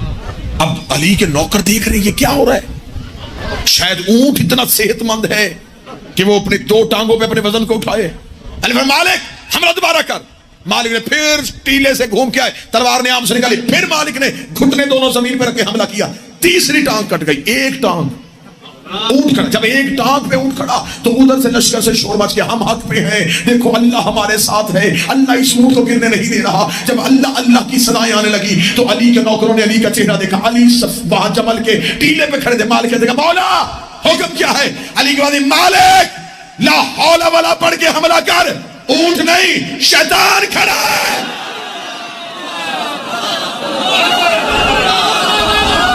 अब अली के नौकर देख रहे हैं ये क्या हो रहा है। शायद ऊंट इतना सेहतमंद है कि वो अपनी 2 टांगों पे अपने वजन को उठाए। अली फिर मालिक हमला दोबारा कर। मालिक ने फिर टीले से घूम के आए, तलवार ने आम से निकाली, फिर मालिक ने घुटने दोनों जमीन पर रख के हमला किया। तीसरी टांग कट गई, 1 टांग ऊंट खड़ा। जब 1 टांग पे ऊंट खड़ा तो उधर से लश्कर से शोर मच गया, हम हक पे हैं, देखो अल्लाह हमारे साथ है, अल्लाह इस ऊंट को गिरने नहीं दे रहा। जब अल्लाह अल्लाह की सदाएं आने लगी तो अली के नौकरों ने अली का चेहरा देखा। अली वहां जमल के टीले पे खड़े थे। मालिक ने देखा, मौला हुक्म क्या है? अली के बाद मालिक ला हौला वाला पढ़ के हमला कर। ऊंट नहीं, शैतान खड़ा है।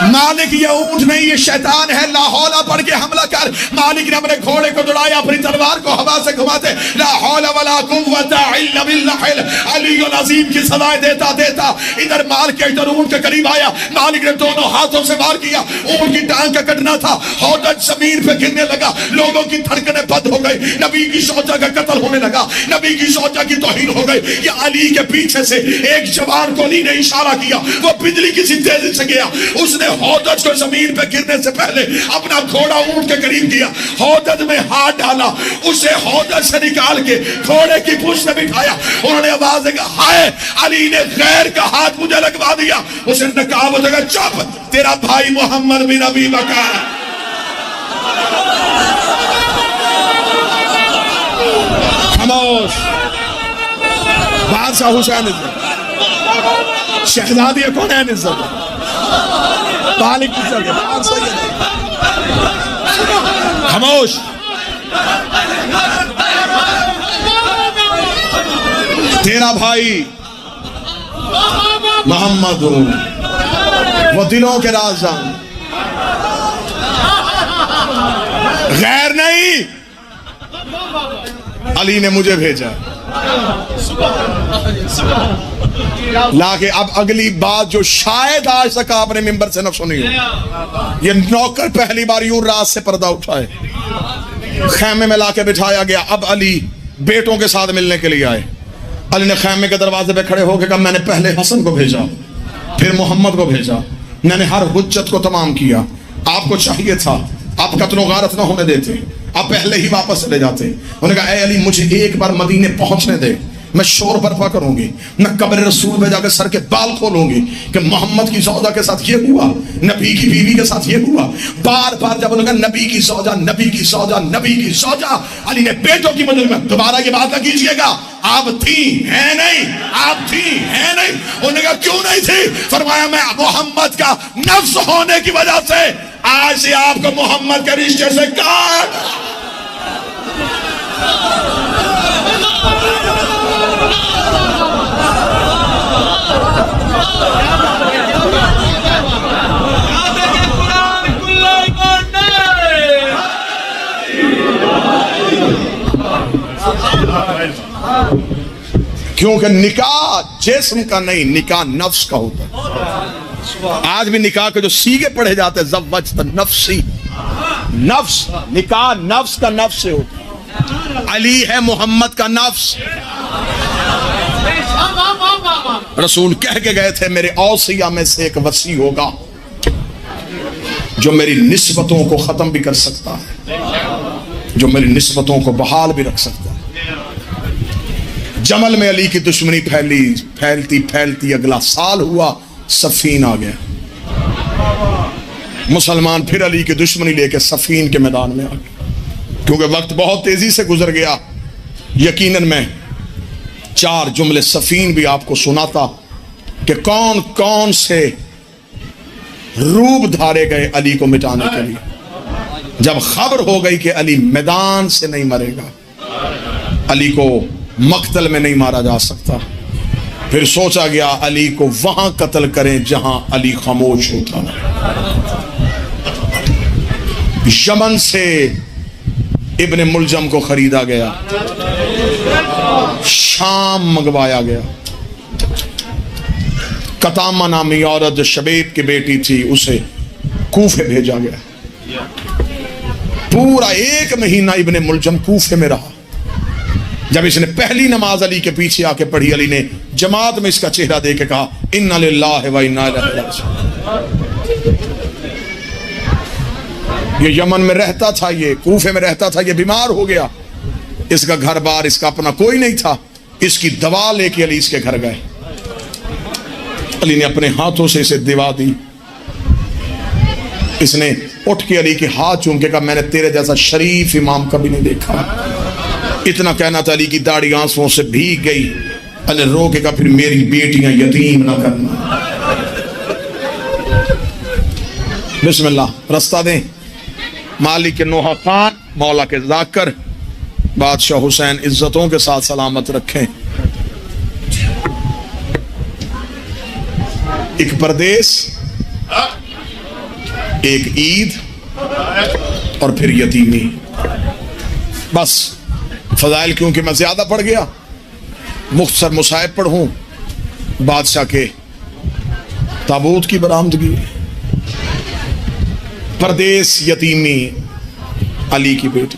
मालिक ये ऊंट नहीं, ये शैतान है, लाहौला पढ़ के हमला कर। मालिक ने अपने घोड़े को दौड़ाया, अपनी तलवार को हवा से घुमाते लाहौला वला कुव्वता इल्ला बिल्लाह। अली अज़ीम की सदाएं देता देता इधर मालिक के इधर ऊंट के करीब आया। मालिक ने दोनों हाथों से वार किया, ऊंट की टांग का कटना था। हौदज जमीन पे गिरने लगा, लोगों की धड़कनें बंद हो गई, नबी की शौजा का कत्ल होने लगा, नबी की शौजा की तौहीन हो गई। ये अली के पीछे से एक जवान को अली ने इशारा किया, वो बिजली किसी तेजी से गया, उसने हौदज को जमीन पे गिरने से पहले अपना घोड़ा ऊंट के करीब किया, हौदज में हाथ डाला, उसे हौदज से निकाल के घोड़े की पूंछ में बिठाया। उन्होंने आवाज दी, हाय अली ने गैर का हाथ मुझे लगवा दिया। उसे नकाब हो जाएगा, चुप, तेरा भाई मोहम्मद बिन अबी बकर। खामोश। बादशाह हुसैन इज्जत, शहजादी कौन है इज्जत, मालिक की इज्जत। खामोश। तेरा भाई मोहम्मद वो दिलों के राज जान, गैर नहीं। अली ने मुझे भेजा लाके। अब अगली बात जो शायद आज तक आपने मिंबर से न सुनी हो, ये नौकर पहली बार यूं रात से पर्दा उठाए, खैमे में लाके बिठाया गया। अब अली बेटों के साथ मिलने के लिए आए। अली ने खैमे के दरवाजे पे खड़े होकर कहा, मैंने पहले हसन को भेजा, फिर मोहम्मद को भेजा, मैंने हर हुज्जत को तमाम किया। आपको चाहिए था आप कत्लो गारत ना होने देते, आप पहले ही वापस चले जाते। उन्होंने कहा, ए अली मुझे एक बार मदीने पहुंचने दे, मैं शोर बर्पा करूंगी, मैं कब्र रसूल में जाकर सर के बाल खोलूंगी कि मोहम्मद की सौदा के साथ ये हुआ, नबी की बीवी के साथ ये हुआ। बार बार जब उन्होंने नबी की सौदा, नबी की सौदा, नबी की सौदा, अली ने बेटों की मदद में, दोबारा ये बात ना कीजिएगा, आप थी है नहीं, आप थी है नहीं। उन्होंने कहा, क्यों नहीं थी? फरमाया, मैं मोहम्मद का नफ्स होने की वजह से आज से आपको मोहम्मद के रिश्ते से काट। क्योंकि निकाह जिस्म का नहीं, निकाह नफ्स का होता है। आज भी निकाह के जो सीगे पढ़े जाते हैं, ज़व्वजत नफ्सी, नफ्स, निकाह नफ्स का नफ्स से होता है। अली है मोहम्मद का नफ्स। रसूल कह के गए थे, मेरे औसिया में से एक वसी होगा जो मेरी निस्बतों को खत्म भी कर सकता है, जो मेरी निस्बतों को बहाल भी रख सकता है। जमल में अली की दुश्मनी फैलती फैलती अगला साल हुआ, सफीन आ गया। मुसलमान फिर अली की दुश्मनी लेके सफीन के मैदान में आ गए। क्योंकि वक्त बहुत तेजी से गुजर गया। यकीनन मैं 4 जुमले सफीन भी आपको सुनाता कि कौन कौन से रूप धारे गए अली को मिटाने के लिए। जब खबर हो गई कि अली मैदान से नहीं मरेगा, अली को मक्तल में नहीं मारा जा सकता, फिर सोचा गया अली को वहां कत्ल करें जहां अली खामोश होता। यमन से इब्ने मुलजम को खरीदा गया, शाम मंगवाया गया। कतामा नामी औरत जो शबीब की बेटी थी उसे कूफे भेजा गया। पूरा 1 महीना इब्ने मुलजम कूफे में रहा। जब इसने पहली नमाज अली के पीछे आके पढ़ी, अली ने जमात में इसका चेहरा देख के कहा इन्ना लिल्लाहि व इन्ना इलैहि राजिऊन। ये यमन में रहता था, ये कूफे में रहता था, ये बीमार हो गया। इसका घर बार, इसका अपना कोई नहीं था। इसकी दवा लेके अली इसके घर गए। अली ने अपने हाथों से इसे दवा दी। इसने उठ के अली के हाथ चूम के कहा मैंने तेरे जैसा शरीफ इमाम कभी नहीं देखा। इतना कहना था, अली की दाढ़ी आंसुओं से भीग गई। अली रो के कहा फिर मेरी बेटियां यतीम ना करना। बिस्मिल्लाह, रास्ता दें। मालिक के नोहा खान, मौला के जाकर, बादशाह हुसैन इज्जतों के साथ सलामत रखें। एक परदेश, एक ईद और फिर यतीमी। बस फजाइल क्योंकि मैं ज्यादा पढ़ गया, मुख्तसर मुसाहिब पढ़ूं। बादशाह के ताबूत की बरामदगी, परदेश, यतीमी, अली की बेटी।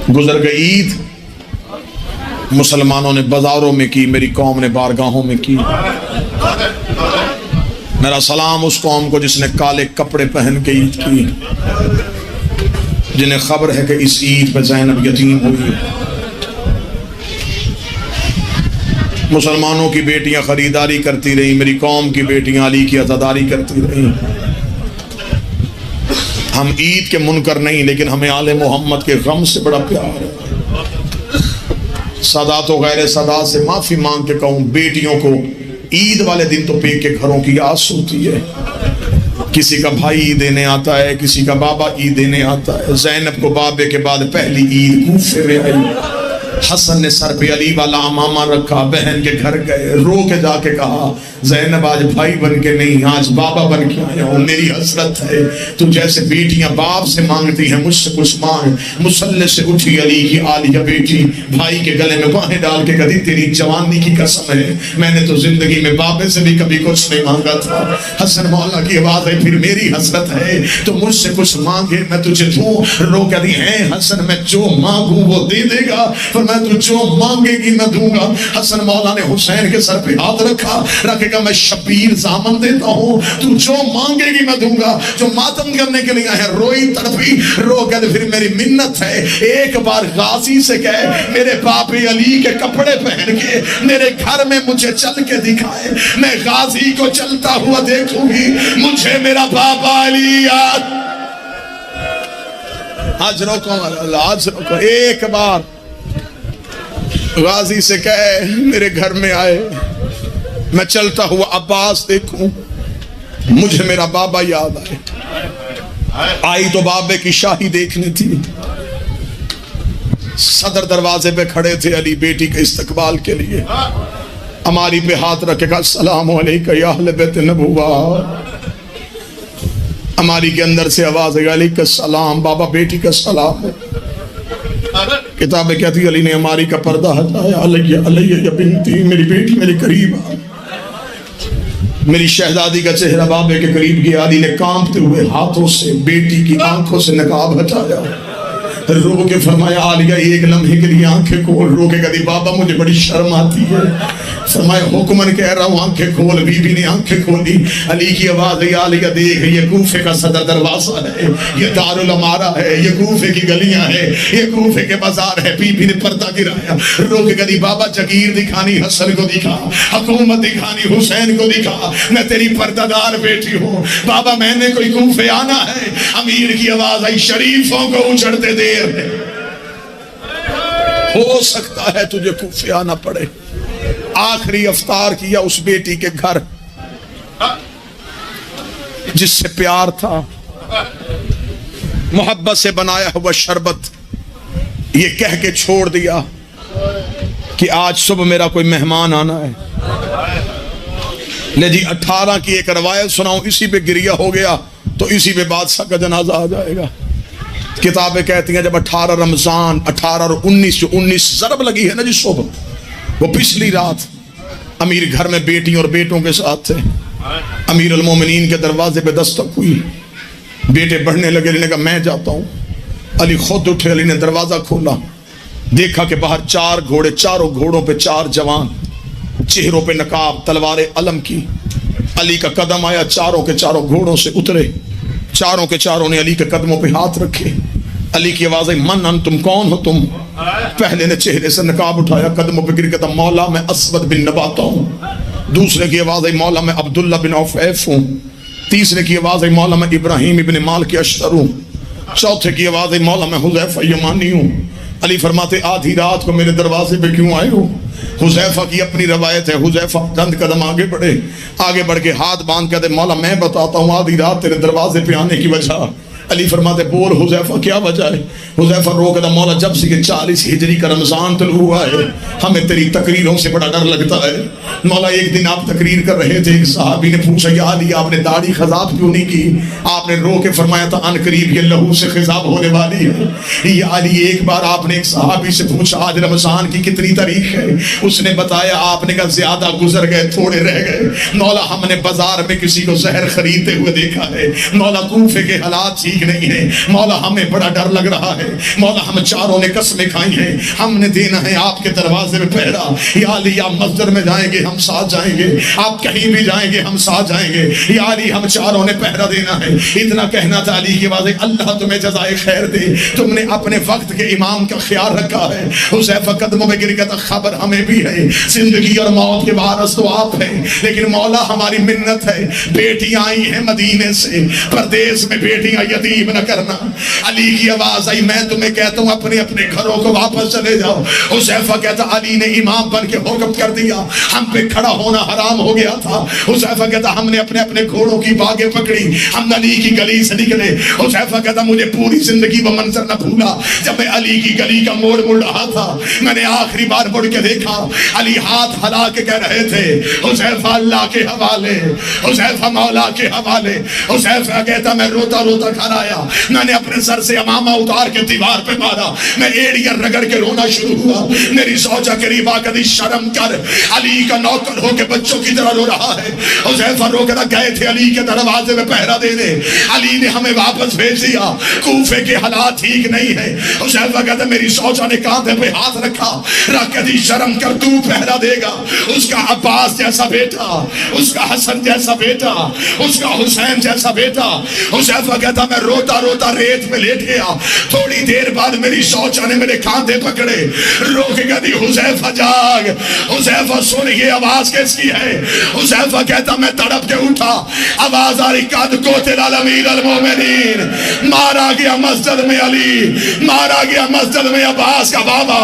गुजर गई ईद, मुसलमानों ने बाजारों में की, मेरी कौम ने बारगाहों में की। मेरा सलाम उस कौम को जिसने काले कपड़े पहन के ईद की, जिन्हें खबर है कि इस ईद पर ज़ैनब यतीम हुई। मुसलमानों की बेटियां खरीदारी करती रही, मेरी कौम की बेटियां अली की अज़ादारी करती रही। हम ईद के मुनकर नहीं, लेकिन हमें आले मोहम्मद के गम से बड़ा प्यार है। सदा तो गैर सदा से माफी मांग के कहूं, बेटियों को ईद वाले दिन तो पे के घरों की आस होती है। किसी का भाई ईद देने आता है, किसी का बाबा ईद देने आता है। ज़ैनब को बाबे के बाद पहली ईद कूफे में आई। हसन ने सर पे अली वाला अमामा रखा, बहन के घर गए, रो के जाके कहा ज़ैनब आज भाई बन के नहीं, आज बाबा बन के आया हूँ। मेरी हसरत है तू जैसे बेटियां बाप से मांगती हैं मुझसे कुछ मांग। मुसल्ले से उठी अली की आलिया बेटी, भाई के गले में बाहें डाल के कही तेरी जवानी की कसम है, मैंने तो जिंदगी में बापे से भी कभी कुछ नहीं मांगा था। हसन मौला की आवाज है फिर मेरी हसरत है तो मुझसे कुछ मांगे मैं तुझे दूं। रो कहती है हसन मैं जो मांगू वो दे देगा, पर मैं तू जो मांगेगी मैं दूंगा। हसन मौला ने हुसैन के सर पे हाथ रखा, रखेगा मैं शबीर जामन देता हूँ, तू जो मांगेगी मैं दूंगा। जो मातम करने के लिए है रोई तड़पी, रो कहते फिर मेरी मिन्नत है एक बार गाजी से कहे मेरे बापे अली के कपड़े पहन के मेरे घर में मुझे चल के दिखाए, मैं गाजी को चलता हुआ देखूंगी, मुझे मेरा बाबा अली याद। आज रोको, आज रोको, एक बार गाजी से कहे मेरे घर में आए, मैं चलता हुआ अब्बास देखूं, मुझे मेरा बाबा याद आए। आई तो बाबे की शाही देखनी थी। सदर दरवाजे पे खड़े थे अली बेटी के इस्तकबाल के लिए। हमारी पे हाथ रखेगा अस्सलाम अलैका या अहले बैत नबुव्वा। हमारी के अंदर से आवाज है अलैका सलाम, बाबा बेटी का सलाम है। किताबें कहती अली ने हमारी का पर्दा हटाया, अलैया बिनती, मेरी बेटी मेरे करीब आ। मेरी शहजादी का चेहरा बाबे के करीब गया। अली ने कांपते हुए हाथों से बेटी की आंखों से नकाब हटाया, रो के फरमाया आलिया एक लम्हे के लिए आंखें खोल। रो के कदी बाबा मुझे बड़ी शर्म आती है। फरमाया हुक्मन कह रहा हूँ आंखें खोल। बीबी ने आंखें खोली। अली की आवाज है आलिया देख ये कूफे का सदर दरवाजा है, ये दारुल अमारा है, ये कूफे की गलियां है, ये कूफे के बाजार है। बीबी ने पर्दा गिराया, रो के कदी बाबा जगीर दिखानी हसन को दिखा, हुकूमत दिखानी हुसैन को दिखा, मैं तेरी पर्दादार बेटी हूँ। बाबा मैंने कोई कूफे आना है। अमीर की आवाज आई शरीफों को उछड़ते दे, हो सकता है तुझे कूफे आना पड़े। आखिरी अफ्तार किया उस बेटी के घर जिससे प्यार था, मोहब्बत से बनाया हुआ शरबत ये कह के छोड़ दिया कि आज सुबह मेरा कोई मेहमान आना है। ले जी 18 की एक रवायत सुनाऊं, इसी पे गिरिया हो गया तो इसी पे बादशाह का जनाजा आ जाएगा। किताबें कहती हैं जब 18 रमजान 18 और 19 जो 19 ज़रब लगी है ना जी सुबह, वो पिछली रात अमीर घर में बेटियों और बेटों के साथ थे। अमीर अल मोमिनीन के दरवाजे पे दस्तक हुई, बेटे बढ़ने लगे। अली ने कहा मैं जाता हूँ। अली खुद उठे, अली ने दरवाजा खोला, देखा कि बाहर 4 घोड़े, चारों घोड़ों पे 4 जवान, चेहरों पे नकाब, तलवारें अलम की। अली का कदम आया, चारों के चारों घोड़ों से उतरे, चारों के चारों ने अली के कदमों पे हाथ रखे। अली की आवाज आई, मन अन, तुम कौन हो तुम? पहले ने चेहरे से नकाब उठाया, कदमों पे गिर के कहा मौला मैं असवद बिन नबाता हूँ। दूसरे की आवाज आई, मौला मैं अब्दुल्ला बिन औफैफ हूँ। तीसरे की आवाज आई, मौला मैं इब्राहिम इब्न माल के अशतर हूँ। चौथे की आवाज आई, मौला मैं हुज़ैफा यमानी हूँ। अली फरमाते आधी रात को मेरे दरवाजे पे क्यों आए हो? हुज़ैफा की अपनी रवायत है, हुज़ैफा चंद कदम आगे बढ़े, आगे बढ़ के हाथ बांध के दे, मौला मैं बताता हूँ आधी रात तेरे दरवाजे पे आने की वजह। अली फरमाते बोल हुज़ैफा क्या वजह है? हुज़ैफा रो के मौला जब से ये 40 हिजरी का रमजान तलू हुआ है हमें तेरी तकरीरों से बड़ा डर लगता है। मौला एक दिन आप तकरीर कर रहे थे, एक सहाबी ने पूछा या अली आपने दाढ़ी खिजाब क्यों नहीं की? आपने रो के फरमाया था अन करीब ये लहू से खिजाब होने वाली है। या अली एक बार आपने एक सहाबी से पूछा आज रमजान की कितनी तारीख है? उसने बताया, आपने कहा ज्यादा गुजर गए थोड़े रह गए। मौला हमने बाजार में किसी को जहर खरीदते हुए देखा है। मौला कूफे के हालात नहीं है। मौला हमें बड़ा डर लग रहा है। मौला हम चारों ने कसमें खाई हैं, हमने देना है आपके दरवाजे में पहरा। या अली आप मस्जिद में जाएंगे हम साथ जाएंगे, आप कहीं भी जाएंगे हम साथ जाएंगे। या अली हम चारों ने पहरा देना है। इतना कहना था अली की बात, अल्लाह तुम्हें जज़ाए खैर दे, तुमने अपने वक्त के इमाम का ख्याल रखा है। हुज़ैफा कदमों में गिर गया, खबर हमें भी है, जिंदगी और मौत के वारिस तो आप हैं, लेकिन मौला हमारी मिन्नत है, बेटियां आई हैं मदीने से, परदेश में बेटियां यतीम न करना। अली की आवाज आई, मैं तुम्हें कहता हूं अपने अपने घरों को वापस चले जाओ। हुज़ैफा कहता अली ने इमाम बन के हुक्म कर दिया, हम पे खड़ा होना हराम हो गया था। हुज़ैफा कहता हमने अपने अपने घोड़ों की बागें पकड़ी, हम अली की गली से निकले। हुज़ैफा कहता मुझे पूरी जिंदगी वो मंजर न भूला जब मैं अली की गली का मोड़ मुड़ रहा था। मैंने आखिरी बार मुड़ के देखा, अली हाथ हिला के कह रहे थे हुज़ैफा अल्लाह के हवाले, हुज़ैफा मौला के हवाले। हुज़ैफा कहता मैं रोता रोता घर आया, मैंने अपने सर से अमामा उतार के दीवार पे मारा, मैं एड़ियां रगड़ के रोना शुरू हुआ। मेरी सौजा करीबा कदी शर्म कर, अली का नौकर होके बच्चों की तरह रो रहा है। हुज़ैफा रो कर गए थे अली के दरवाजे में पहरा देने, अली ने हमें वापस भेज दिया, कूफे के हालात ठीक नहीं है। हुज़ैफा कहता मेरी सौजा ने कांधे पे हाथ रखा, रख कदी शर्म कर तू पहरा देगा। उसका अब्बास जैसा बेटा, उसका हसन जैसा बेटा, उसका हुसैन जैसा बेटा। हुज़ैफा कहता मैं रोता रोता रेत में लेट गया। थोड़ी देर बाद मेरी सौचा ने मेरे कांधे पकड़े, रोक गई हुज़ैफा जाग। हुज़ैफा सुन ये आवाज किसकी है? हुज़ैफा कहता मैं तड़प के उठा, आवाज आ रही कद कोतिल अमीर अल मोमिनीन, मारा गया मस्जिद में अली, मारा गया मस्जिद में अब्बास का बाबा।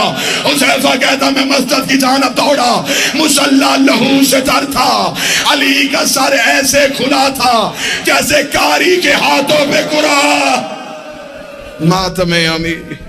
हुज़ैफा कहता मैं मस्जिद की जानब दौड़ा, मुसल्ला लहू से तर था, अली का सर ऐसे खुला था जैसे कारी के हाथों पे कुरा। मातमे अमीर।